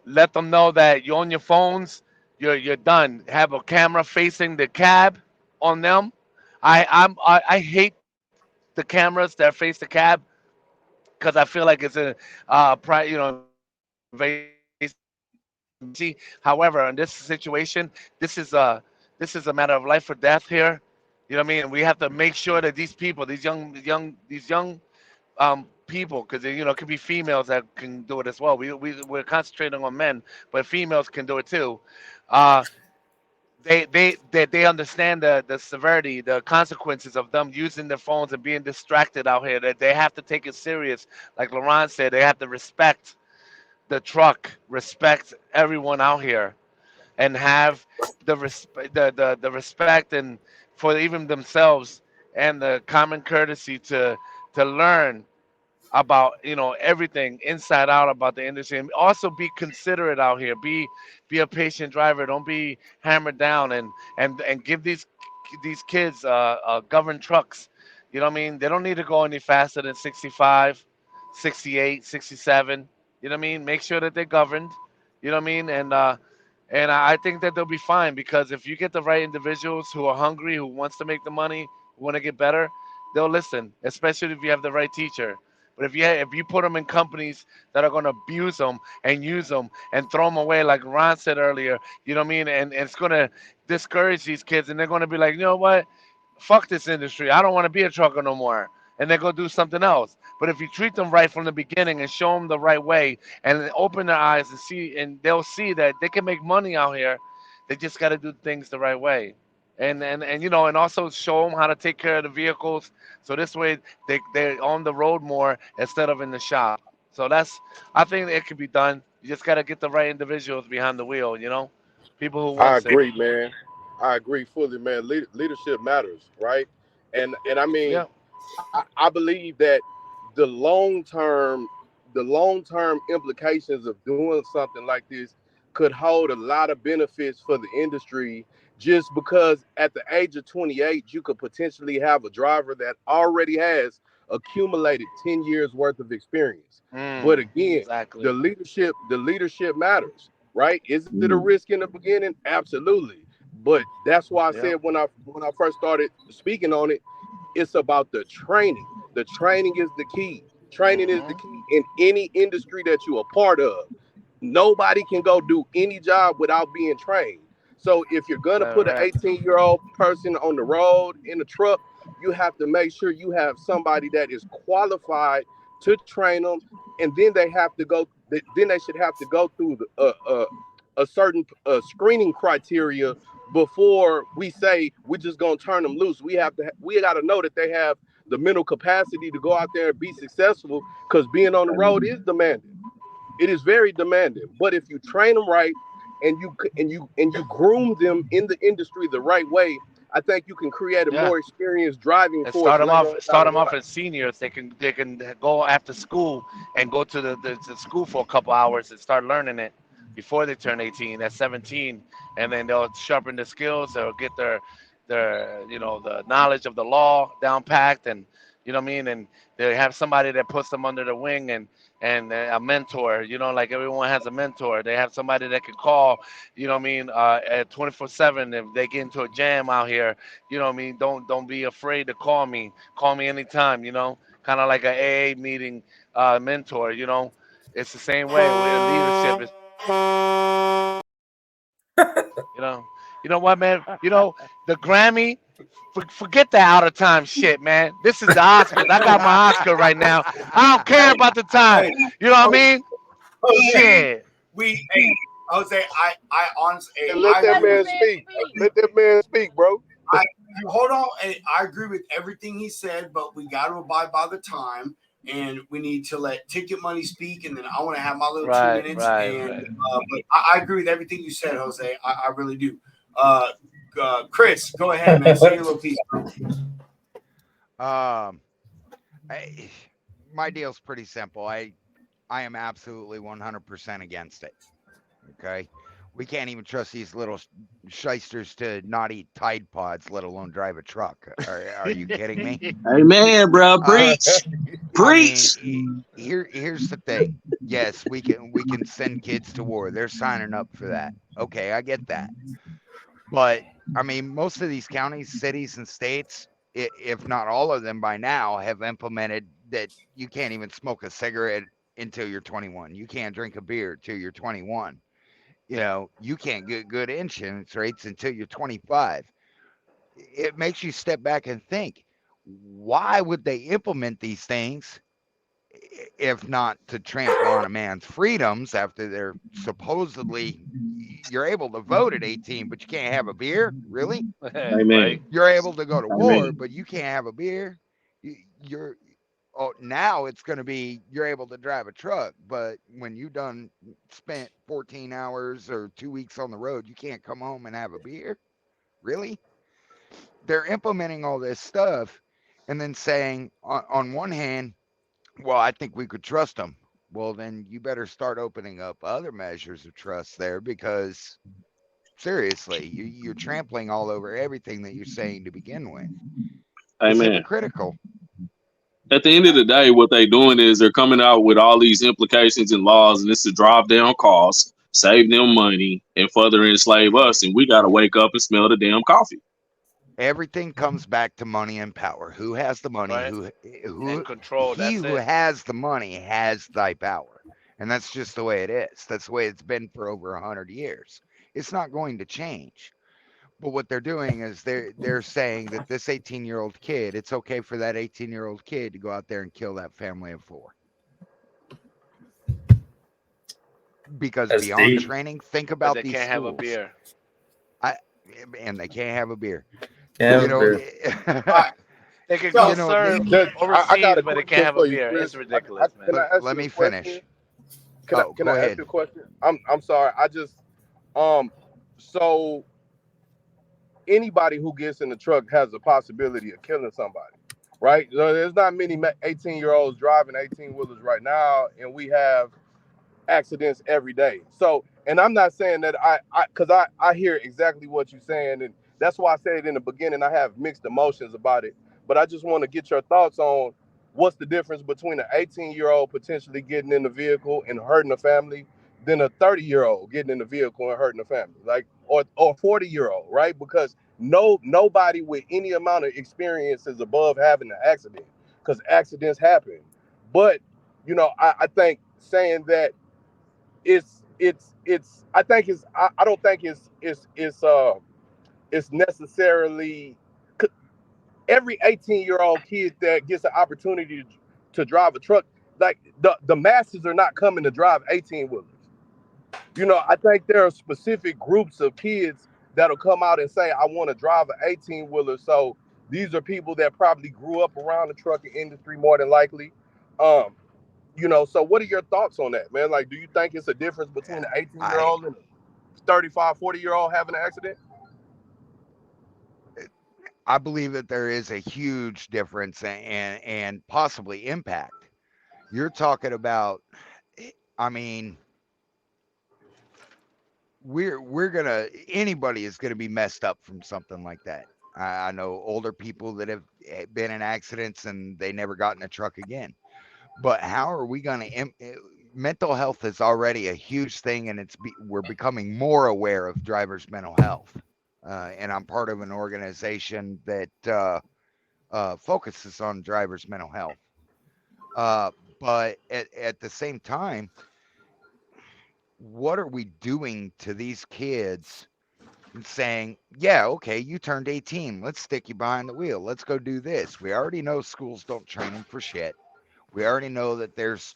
let them know that you're on your phones. You're done. Have a camera facing the cab on them. I hate the cameras that face the cab because I feel like it's a invasive privacy. However, in this situation, this is a this is a matter of life or death here. You know what I mean? We have to make sure that these people, these young people, because it could be females that can do it as well. We're concentrating on men, but females can do it too. Uh, they understand the severity, the consequences of them using their phones and being distracted out here. That they have to take it serious. Like Laurent said, they have to respect the truck, respect everyone out here, and have the respect and for even themselves and the common courtesy to learn about everything inside out about the industry, and also be considerate out here. Be a patient driver. Don't be hammered down, and give these kids governed trucks. You know what I mean? They don't need to go any faster than 65, 68, 67. You know what I mean? Make sure that they're governed. You know what I mean? And I think that they'll be fine, because if you get the right individuals who are hungry, who wants to make the money, who want to get better, they'll listen, especially if you have the right teacher. But if you put them in companies that are going to abuse them and use them and throw them away, like Ron said earlier, you know what I mean? And it's going to discourage these kids, and they're going to be like, you know what? Fuck this industry. I don't want to be a trucker no more. And they're going to do something else. But if you treat them right from the beginning and show them the right way and open their eyes and see, and they'll see that they can make money out here, they just got to do things the right way. And also show them how to take care of the vehicles, so this way they're on the road more instead of in the shop. So I think it could be done. You just got to get the right individuals behind the wheel, people who I wants it. agree, man. I agree fully, man. Leadership matters, right? And I mean, Yeah. I believe that the long term implications of doing something like this could hold a lot of benefits for the industry, just because at the age of 28 you could potentially have a driver that already has accumulated 10 years worth of experience. But again, Exactly. the leadership matters, right? Is it a risk in the beginning? Absolutely. But that's why I Yeah. said when I first started speaking on it, it's about the training. The training is the key. Training is the Hmm. key in any industry that you're a part of. Nobody can go do any job without being trained. So if you're gonna put an Correct. 18-year-old person on the road in a truck, you have to make sure you have somebody that is qualified to train them, and then they have to go. Then they should have to go through a certain screening criteria before we say we're just gonna turn them loose. We got to know that they have the mental capacity to go out there and be successful, because being on the road is demanding. It is very demanding. But if you train them right and you groom them in the industry the right way, I think you can create a Yeah. more experienced driving And force start them later off on start down the them off line. as seniors. They can go after school and go to the school for a couple hours and start learning it before they turn 18 at 17, and then they'll sharpen their skills. They'll get their the knowledge of the law down packed, and you know what I mean, and they have somebody that puts them under the wing, and a mentor. Like everyone has a mentor. They have somebody that can call, what I mean, at 24/7 if they get into a jam out here. You know what I mean? Don't be afraid to call me. Call me anytime. Kind of like a AA meeting mentor. It's the same way. With leadership is. You know. You know what, man? The Grammy. Forget the out of time shit, man. This is the Oscars. I got my Oscar right now. I don't care about the time. Hey, You know what I mean? Jose, Shit. Jose, I honestly, And let I that agree man with speak. Let that man speak, bro. I hold on, and I agree with everything he said, but we got to abide by the time, and we need to let Ticket Money speak, and then I want to have my little 2 Right, minutes. right, And right. but I agree with everything you said, Jose. I really do. Uh, Chris, go ahead, man. Say your little piece. Um, I, my deal's pretty simple. I am absolutely 100% against it. Okay. We can't even trust these little shysters to not eat Tide Pods, let alone drive a truck. Are you kidding me? Amen, bro. Uh, Preach. I mean, Preach. here's the thing. Yes, we can send kids to war. They're signing up for that. Okay, I get that. But I mean, most of these counties, cities, and states, if not all of them by now, have implemented that you can't even smoke a cigarette until you're 21. You can't drink a beer till you're 21. You can't get good insurance rates until you're 25. It makes you step back and think, why would they implement these things if not to trample on a man's freedoms after they're supposedly you're able to vote at 18, but you can't have a beer? Really? Amen. Right? You're able to go to war, Amen. but you can't have a beer. You're now it's going to be you're able to drive a truck, but when you done spent 14 hours or 2 weeks on the road, you can't come home and have a beer. Really? They're implementing all this stuff and then saying on one hand, well, I think we could trust them. Well, then you better start opening up other measures of trust there, because seriously, you're trampling all over everything that you're saying to begin with. It's Amen. hypocritical. At the end of the day, what they're doing is they're coming out with all these implications and laws, and this to drive down costs, save them money, and further enslave us. And we got to wake up and smell the damn coffee. Everything comes back to money and power. Who has the money? Right? Who And control. he That's who it. has the money has thy power. And that's just the way it is. That's the way it's been for over 100 years. It's not going to change. But what they're doing is they're saying that this 18-year-old kid, it's okay for that 18-year-old kid to go out there and kill that family of four. Because That's beyond deep. training, think But about they these can't have a schools. beer. And they can't have a beer. Yeah, You know, They can So, go you know, serve I got overseas, a but they can't question have a for you, beer. Chris. It's ridiculous, man. Can I ask let you a me question? finish. Oh, Can go I ask ahead. you a question? I'm sorry. I just so anybody who gets in the truck has the possibility of killing somebody, right? So there's not many 18-year-olds driving 18 wheelers right now, and we have accidents every day. So, and I'm not saying that because I hear exactly what you're saying, and that's why I said it in the beginning. I have mixed emotions about it, but I just want to get your thoughts on what's the difference between an 18-year-old potentially getting in the vehicle and hurting a family than a 30-year-old getting in the vehicle and hurting a family, like or 40-year-old, right? Because nobody with any amount of experience is above having an accident, because accidents happen. But I think saying that it's I think I don't think it's necessarily every 18-year-old kid that gets an opportunity to drive a truck, like the masses are not coming to drive 18 wheelers. I think there are specific groups of kids that'll come out and say, I want to drive an 18 wheeler. So these are people that probably grew up around the trucking industry more than likely. um so what are your thoughts on that, man? Like, do you think it's a difference between an 18 year I old and a 35, 40-year old having an accident? I believe that there is a huge difference and possibly impact. You're talking about, I mean, we're gonna anybody is gonna be messed up from something like that. I know older people that have been in accidents and they never got in a truck again. But how are we gonna? Mental health is already a huge thing, and we're becoming more aware of drivers' mental health. And I'm part of an organization that focuses on drivers' mental health. But at the same time, what are we doing to these kids and saying, yeah, okay, you turned 18. Let's stick you behind the wheel. Let's go do this. We already know schools don't train them for shit. We already know that there's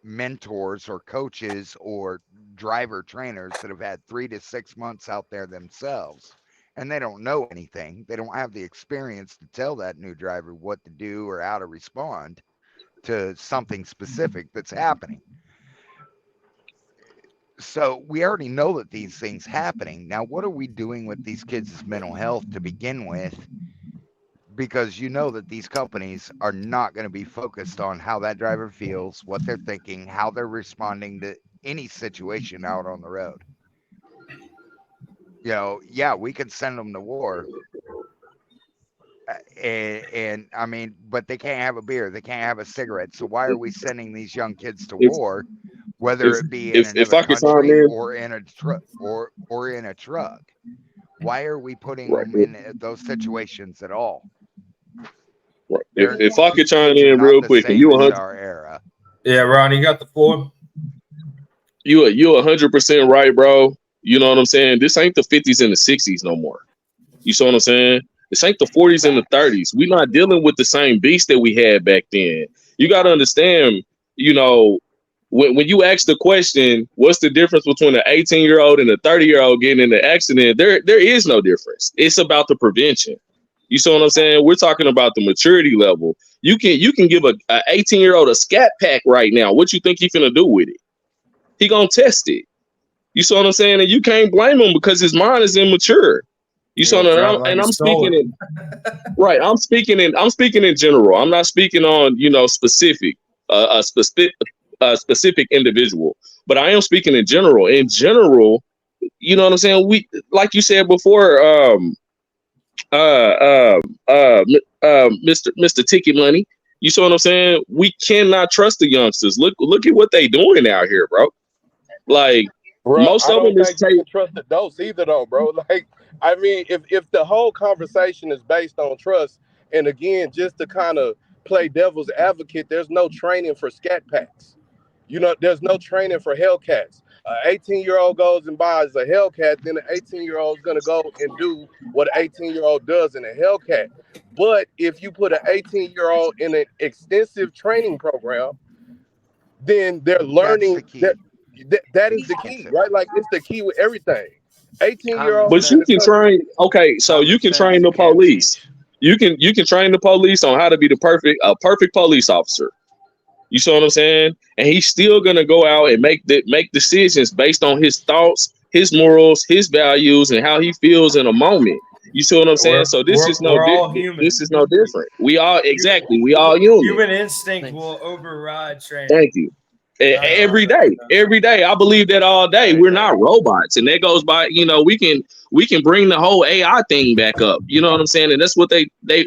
mentors or coaches or driver trainers that have had 3 to 6 months out there themselves, and they don't know anything. They don't have the experience to tell that new driver what to do or how to respond to something specific that's happening. So we already know that these things happening. Now, what are we doing with these kids' mental health to begin with because you know that these companies are not going to be focused on how that driver feels, what they're thinking, how they're responding to any situation out on the road. Yeah, we could send them to war. And I mean, but they can't have a beer, they can't have a cigarette. So why are we sending these young kids to If war, whether it be in if another I could chime country in, or in a truck or in a truck? Why are we putting right, them in those situations at all? right. They're, If I could these chime kids are in not real the quick, and same as our era. Yeah, Ron, you got the floor. you 100% right, bro. You know what I'm saying? This ain't the 50s and the 60s no more. You see what I'm saying? This ain't the 40s and the Facts. 30s. We're not dealing with the same beast that we had back then. You got to understand, you know, when you ask the question, what's the difference between an 18-year-old and a 30-year-old getting in an accident? There is no difference. It's about the prevention. You see what I'm saying? We're talking about the maturity level. You can give a 18-year-old a scat pack right now. What you think he's gonna do with it? He gonna test it. You see what I'm saying? And you can't blame him because his mind is immature. You He saw gonna that, drive like and he I'm stole speaking it. in right. I'm speaking in general. I'm not speaking on specific a specific individual, but I am speaking in general. In general, you know what I'm saying. We like you said before, uh, uh, Mr. Ticket Money. You see what I'm saying? We cannot trust the youngsters. Look at what they doing out here, bro. Like Bro, most I of them don't is think you take. can trust adults either, though, bro. Like, I mean, if the whole conversation is based on trust, and again, just to kind of play devil's advocate, there's no training for scat packs. There's no training for Hellcats. An 18-year-old goes and buys a Hellcat, then an 18-year-old is going to go and do what an 18-year-old does in a Hellcat. But if you put an 18-year-old in an extensive training program, then they're That's the learning that key. that is the key, right? Like, it's the key with everything. Common 18-year-olds But in you the can sense. country. train. Okay, so you Common can train sense the can't police. teach. You can train the police on how to be a perfect police officer. You see what I'm saying? And he's still gonna go out and make decisions based on his thoughts, his morals, his values, and how he feels in a moment. You see what I'm saying? We're So we're all human. this is no different. We all Human, exactly. We all human. human instinct Thanks. will override training. Thank you. Nine times Every out of day, every day. I believe that all day. Every We're day. not robots, and that goes by. We can bring the whole AI thing back up. You know what I'm saying? And that's what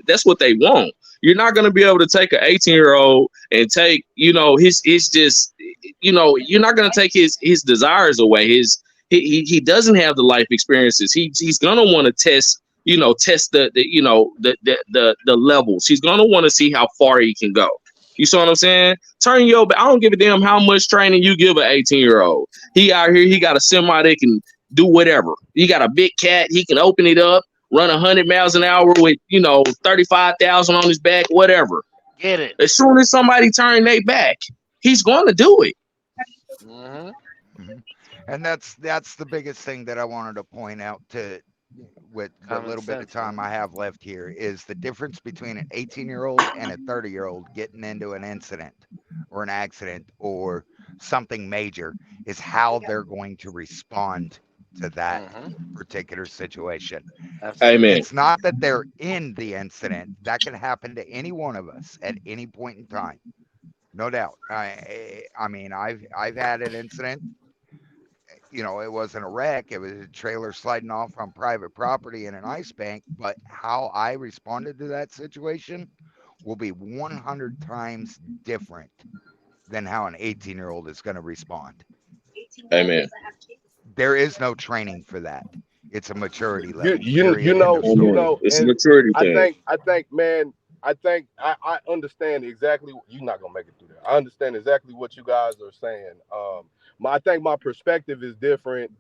that's what they want. You're not going to be able to take an 18-year-old and take his just you're not going to take his desires away. He doesn't have the life experiences. He's going to want to test the levels. He's going to want to see how far he can go. You see what I'm saying? I don't give a damn how much training you give an 18-year-old. He out here, he got a semi that can do whatever. He got a big cat, he can open it up, run 100 miles an hour with 35,000 on his back, whatever. Get it. As soon as somebody turn their back, he's going to do it. Hmm. Mhm. And that's the biggest thing that I wanted to point out to with the Common little bit of sense, time man. I have left here is the difference between an 18-year-old and a 30-year-old getting into an incident or an accident or something major is how they're going to respond to that Hmm. particular situation. Amen. Absolutely. It's not that they're in the incident. That can happen to any one of us at any point in time. No doubt. I mean, I've had an incident. It wasn't a wreck. It was a trailer sliding off on private property in an ice bank. But how I responded to that situation will be 100 times different than how an 18-year-old is going to respond. Amen. There is no training for that. It's a maturity You level. you you Period. End know of you Amen. story. know, It's a and maturity I thing. think I think man, I understand exactly. You're not gonna make it through there. I understand exactly what you guys are saying. I think my perspective is different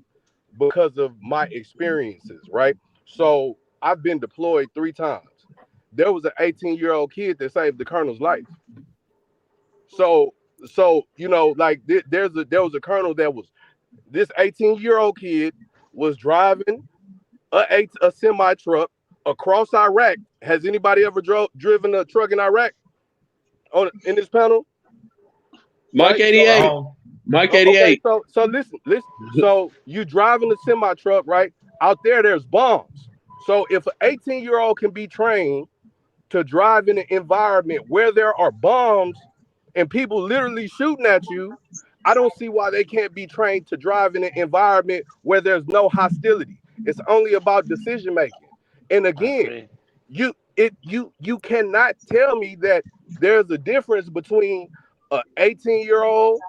because of my experiences, right? So I've been deployed 3 times. There was an 18-year-old kid that saved the colonel's life. So like there was a colonel that was this 18-year-old kid was driving a semi truck across Iraq. Has anybody ever driven a truck in Iraq in this panel? Mike Right. So 88. Wrong. Mike okay. 88. So listen. So you driving a semi truck, right? Out there's bombs. So if an 18-year-old can be trained to drive in an environment where there are bombs and people literally shooting at you, I don't see why they can't be trained to drive in an environment where there's no hostility. It's only about decision making. And I again, agree. you cannot tell me that there's a difference between a 18-year-old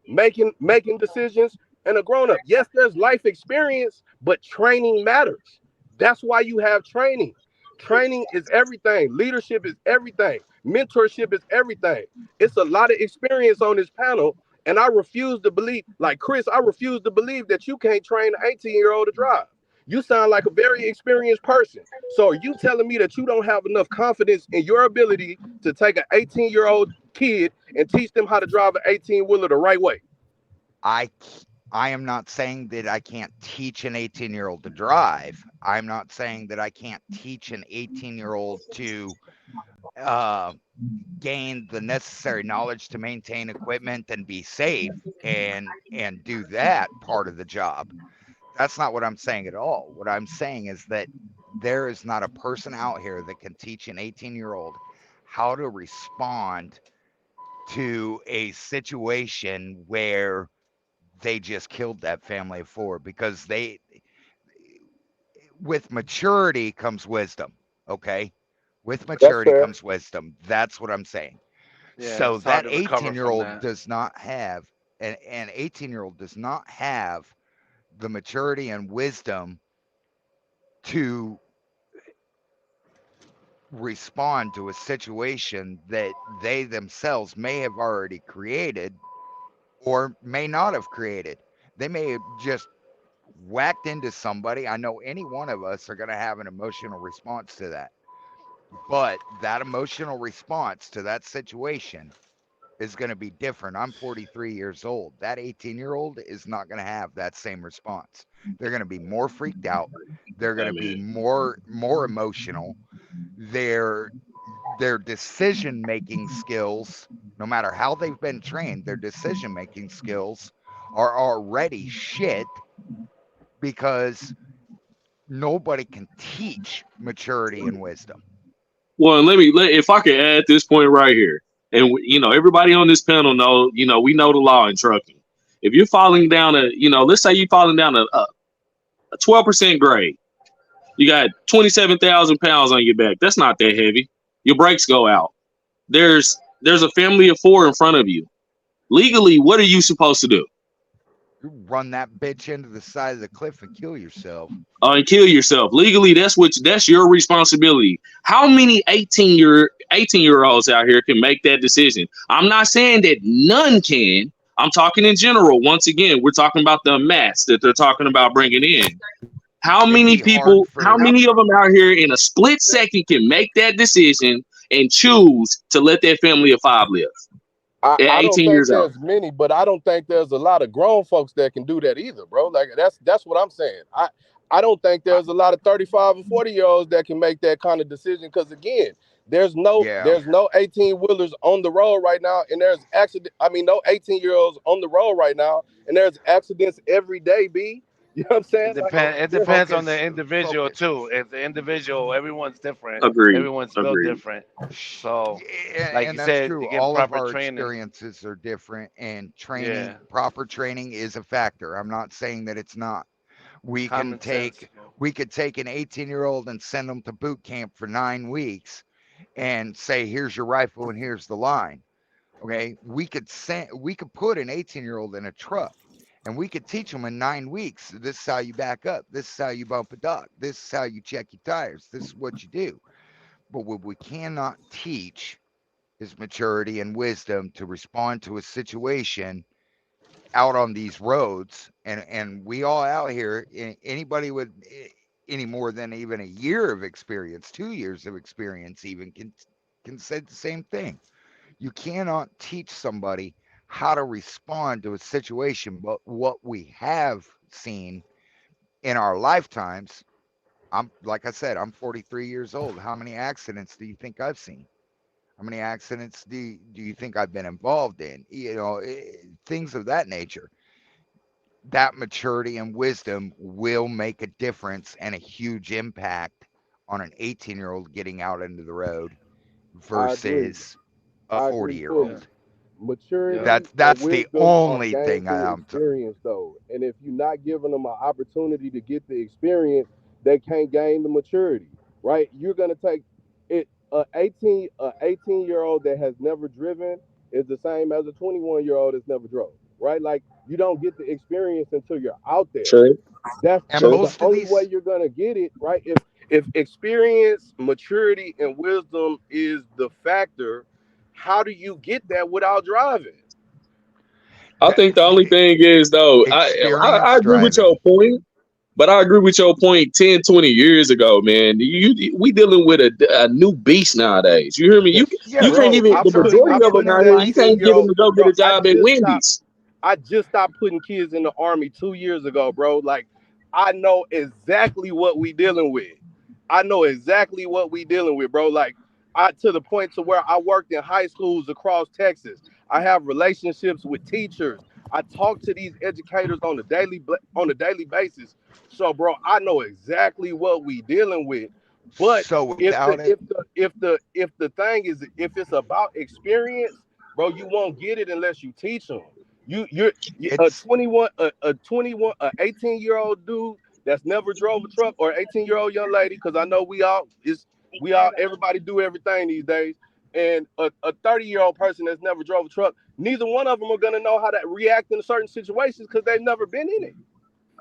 making decisions and a grown up. Yes, there's life experience, but training matters. That's why you have training. Training is everything. Leadership is everything. Mentorship is everything. It's a lot of experience on this panel, and I refuse to believe, like Chris, I refuse to believe that you can't train an 18-year-old to drive. You sound like a very experienced person. So are you telling me that you don't have enough confidence in your ability to take an 18-year-old kid and teach them how to drive an 18-wheeler the right way? I I am not saying that I can't teach an 18-year-old to drive. I'm not saying that I can't teach an 18-year-old to uh, gain the necessary knowledge to maintain equipment and be safe and do that part of the job. That's not what I'm saying at all. What I'm saying is that there is not a person out here that can teach an 18-year-old how to respond to a situation where they just killed that family of four, because they, with maturity comes wisdom. Okay, with That's maturity fair. comes wisdom. That's what I'm saying. Yeah, So it's hard that to recover 18 year from old that. does not have, an 18-year-old does not have the maturity and wisdom to respond to a situation that they themselves may have already created or may not have created. They may have just whacked into somebody. I know any one of us are going to have an emotional response to that. But that emotional response to that situation is going to be different. I'm 43 years old. That 18-year-old is not going to have that same response. They're going to be more freaked out. They're going to be Amen. more emotional. Their their decision making skills, no matter how they've been trained, their decision making skills are already shit because nobody can teach maturity and wisdom. Well, if I could add this point right here, and everybody on this panel know, we know the law in trucking. If you're falling down let's say you're falling down a 12% grade, you got 27,000 pounds on your back. That's not that heavy. Your brakes go out. There's a family of four in front of you. Legally, what are you supposed to do? You run that bitch into the side of the cliff and kill yourself. And kill yourself. Legally, that's your responsibility. How many 18 year olds out here can make that decision? I'm not saying that none can. I'm talking in general. Once again, we're talking about the mass that they're talking about bringing in. How It'd many be hard people, how for many of them out here in a split second can make that decision and choose to let that family of five live at I don't 18 think years old? there's many, but I don't think there's a lot of grown folks that can do that either, bro. Like that's what I'm saying. I don't think I- there's a lot of 35 or 40-year-olds that can make that kind of decision. Because again, yeah. there's no 18-wheelers on the road right now, and there's accident. I mean, no 18-year-olds on the road right now, and there's accidents every day. B, you know what I'm saying? Like, It there's, depends on the Focus. individual Focus. too. If the individual, everyone's different. Agreed. Everyone's built Agreed. different. So, like And you that's said, true. you get All of proper our training. experiences are different, and Yeah, proper training is a factor. I'm not saying that it's not. We can common sense. we could take an 18-year-old and send them to boot camp for 9 weeks and say, here's your rifle and here's the line. Okay. We could put an 18-year-old in a truck and we could teach them in 9 weeks. This is how you back up. This is how you bump a dock. This is how you check your tires. This is what you do. But what we cannot teach is maturity and wisdom to respond to a situation out on these roads. And we all out here, anybody with any more than even a year of experience, 2 years of experience even, can say the same thing. You cannot teach somebody how to respond to a situation, but what we have seen in our lifetimes, I'm like I said, I'm 43 years old. How many accidents do you think I've seen? How many accidents do you think I've been involved in? Things of that nature. That maturity and wisdom will make a difference and a huge impact on an 18-year-old getting out into the road I agree. versus a I agree fully. 40-year-old. Maturity That's and the wisdom are only gained thing through experience, though. And if you're not giving them an opportunity to get the experience, they can't gain the maturity, right? You're gonna take it. A 18-year-old that has never driven is the same as a 21-year-old that's never drove, right? Like you don't get the experience until you're out there. True. And That's the most of only way these, you're gonna get it, right? If experience, maturity, and wisdom is the factor, how do you get that without driving? I think the only thing is though, I experience agree with driving. your point, but I agree with your point 10, 20 years ago, man. We dealing with a new beast nowadays. You hear me? Yeah, You can't Bro, even it's the I majority of them put out absolutely here, you that can't licensed. get them 18-year-old, to go get bro. a job at Wendy's. I just stopped putting kids in the army 2 years ago, bro. Like I know exactly what we dealing with. I know exactly what we dealing with, bro. Like I to the point to where I worked in high schools across Texas. I have relationships with teachers. I talk to these educators on a daily basis. So, bro, I know exactly what we dealing with. But So without it, if the thing is if it's about experience, bro, you won't get it unless you teach them. A it's 18-year-old dude that's never drove a truck, or 18-year-old young lady, because I know everybody do everything these days, and a 30-year-old person that's never drove a truck, neither one of them are gonna know how to react in certain situations because they've never been in it.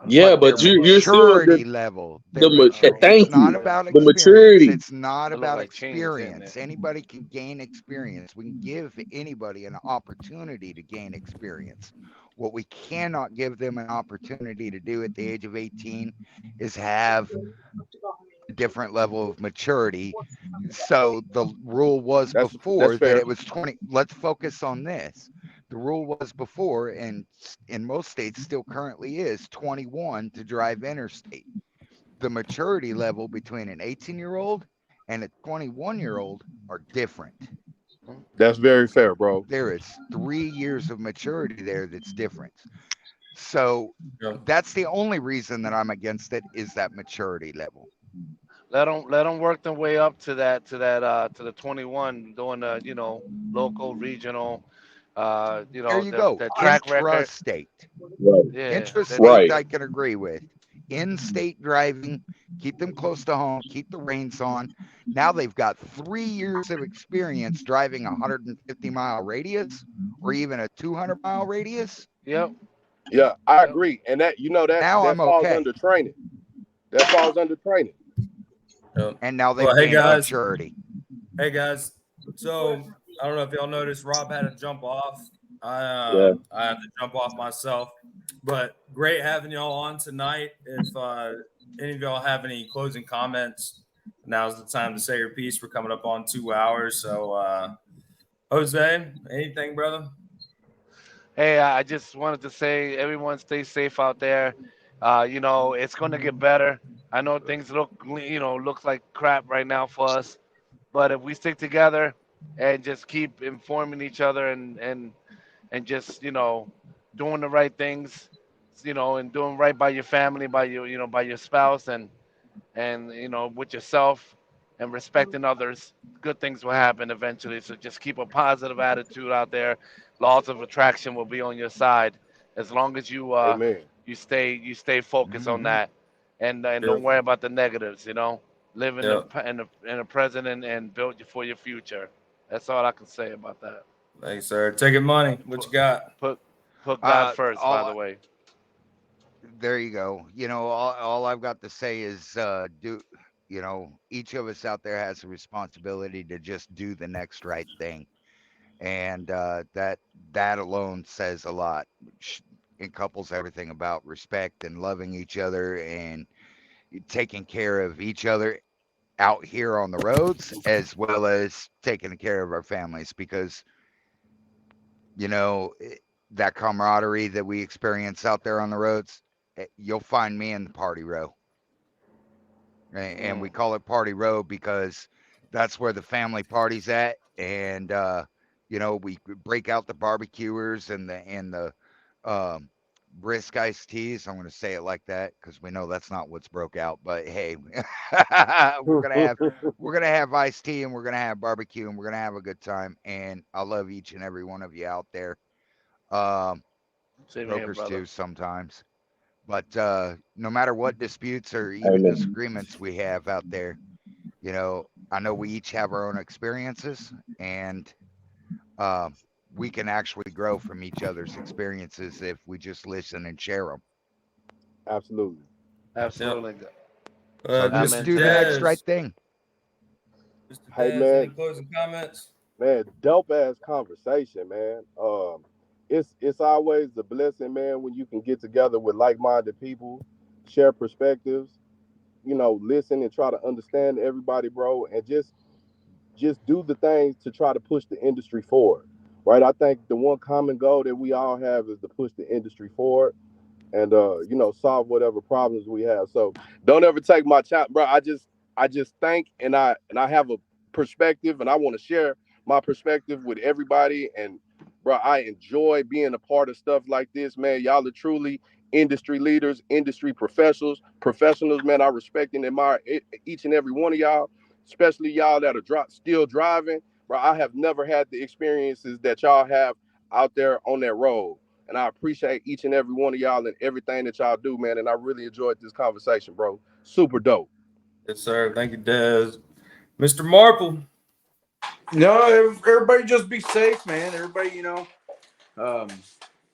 Yeah, but their but you're still maturity level, it's thank not you. about The experience. maturity. It's not It look about like chains in there. experience. Anybody can gain experience. We can give anybody an opportunity to gain experience. What we cannot give them an opportunity to do at the age of 18 is have a different level of maturity. So the rule was That's before that fair. it was 20. Let's focus on this. The rule was before, and in most states still currently is 21 to drive interstate. The maturity level between an 18-year-old and a 21-year-old are different. That's very fair, bro. There is 3 years of maturity there that's different. So Yeah. that's the only reason that I'm against it is that maturity level. Let them work their way up to the 21, doing the local, regional, There you the go. track record. Intrastate. Right. Yeah, Intrastate, Right. I can agree with. In state driving, keep them close to home, keep the reins on. Now they've got 3 years of experience driving a 150-mile radius or even a 200-mile radius. yep, Yeah, I yep. agree, and Now that I'm falls okay. under training. That falls under training. Yeah. And now Well, they've hey gained guys. maturity. Hey guys. So I don't know if y'all noticed, Rob had to jump off. Yeah. I have to jump off myself. But great having y'all on tonight. If any of y'all have any closing comments, now's the time to say your piece. We're coming up on 2 hours. So Jose, anything, brother? Hey, I just wanted to say, everyone stay safe out there. It's going to get better. I know things looks like crap right now for us, but if we stick together and just keep informing each other and just doing the right things, and doing right by your family, by your spouse, and with yourself, and respecting others, good things will happen eventually. So just keep a positive attitude out there. Laws of attraction will be on your side as long as Amen. you stay focused on Mhm. that, and Yeah. don't worry about the negatives. Live in Yeah. the present, and build for your future. That's all I can say about that. Thanks, sir. Taking money. What you got? Put God first, by the All way. there you go. All I've got to say is do each of us out there has a responsibility to just do the next right thing, and that alone says a lot. It couples everything about respect and loving each other and taking care of each other out here on the roads, as well as taking care of our families, because you know that camaraderie that we experience out there on the roads, you'll find me in the party row. And we call it party row because that's where the family party's at. And we break out the barbecuers and the brisk iced teas. I'm going to say it like that because we know that's not what's broke out. But hey, we're gonna have iced tea and we're gonna have barbecue and we're gonna have a good time. And I love each and every one of you out there. Same here, Brokers brother. too sometimes. But no matter what disputes or even Amen. disagreements we have out there, you know, I know we each have our own experiences, and we can actually grow from each other's experiences if we just listen and share them. Absolutely. Absolutely. So just Amen Mr. do to the that. next right thing. Mr. Hey Dez, any man, closing comments? man, dope ass conversation, man. It's always a blessing, man, when you can get together with like-minded people, share perspectives, you know, listen and try to understand everybody, bro, and just do the things to try to push the industry forward. Right? I think the one common goal that we all have is to push the industry forward and you know, solve whatever problems we have. So don't ever take my chat, bro. I just think and I have a perspective and I want to share my perspective with everybody. And bro, I enjoy being a part of stuff like this, man. Y'all are truly industry leaders, industry professionals, man. I respect and admire each and every one of y'all, especially y'all that are still driving. Bro, I have never had the experiences that y'all have out there on that road. And I appreciate each and every one of y'all and everything that y'all do, man. And I really enjoyed this conversation, bro. Super dope. Yes, sir. Thank you, Dez. Mr. Marple. No, everybody just be safe, man. Everybody, you know,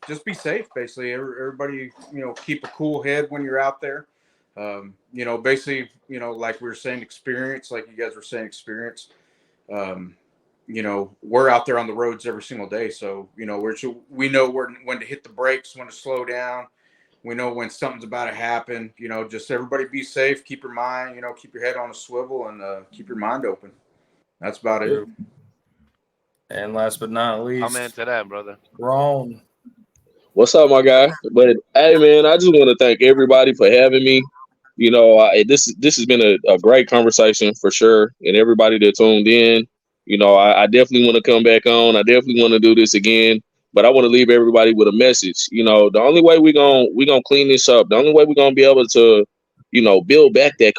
just be safe. Basically, everybody, you know, keep a cool head when you're out there. You know, basically, you know, like we were saying, experience, like you guys were saying, experience. You know, we're out there on the roads every single day, so you know we know when to hit the brakes, when to slow down. We know when something's about to happen. You know, just everybody be safe, keep your mind, you know, keep your head on a swivel, and keep your mind open. That's about it. And last but not least, Amen to that, brother. Ron. What's up, my guy? But hey, man, I just want to thank everybody for having me. You know, this has been a great conversation for sure, and everybody that tuned in. You know, I definitely want to come back on. I definitely want to do this again, but I want to leave everybody with a message. You know, the only way we gonna clean this up, the only way we're gonna be able to, you know, build back that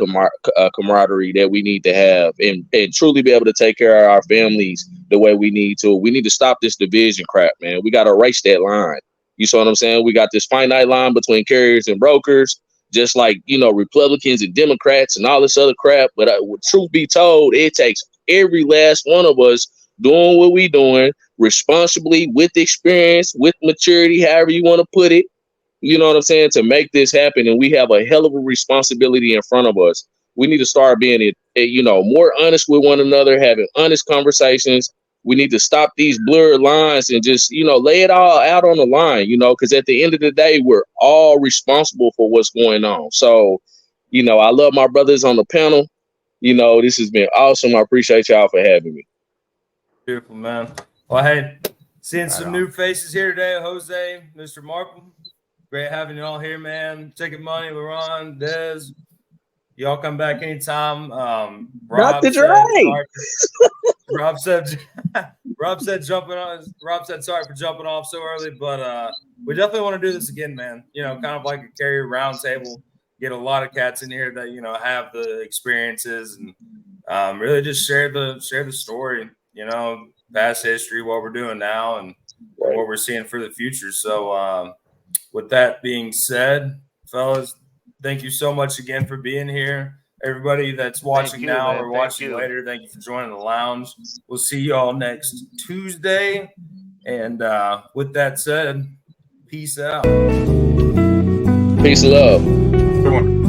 camaraderie that we need to have, and truly be able to take care of our families the way we need to. We need to stop this division crap, man. We got to erase that line. You see what I'm saying? We got this finite line between carriers and brokers, just like, you know, Republicans and Democrats and all this other crap. But truth be told, it takes every last one of us doing what we doing responsibly, with experience, with maturity, however you want to put it. You know what I'm saying? To make this happen, and we have a hell of a responsibility in front of us. We need to start being, you know, more honest with one another, having honest conversations. We need to stop these blurred lines and just, you know, lay it all out on the line, you know, because at the end of the day, we're all responsible for what's going on. So, you know, I love my brothers on the panel. You know, this has been awesome. I appreciate y'all for having me. Beautiful, man. Well, hey, seeing some new faces here today. Jose, Mr. Marple. Great having you all here, man. Ticket Money, LaRon, Dez. Y'all come back anytime. Rob said sorry for jumping off so early, but we definitely want to do this again, man. You know, kind of like a carrier roundtable. Get a lot of cats in here that, you know, have the experiences and really just share the story, you know, past history, what we're doing now, and what we're seeing for the future. So with that being said, fellas, thank you so much again for being here. Everybody that's watching now or watching later, thank you for joining the lounge. We'll see you all next Tuesday. And with that said, peace out. Peace and love. Good one.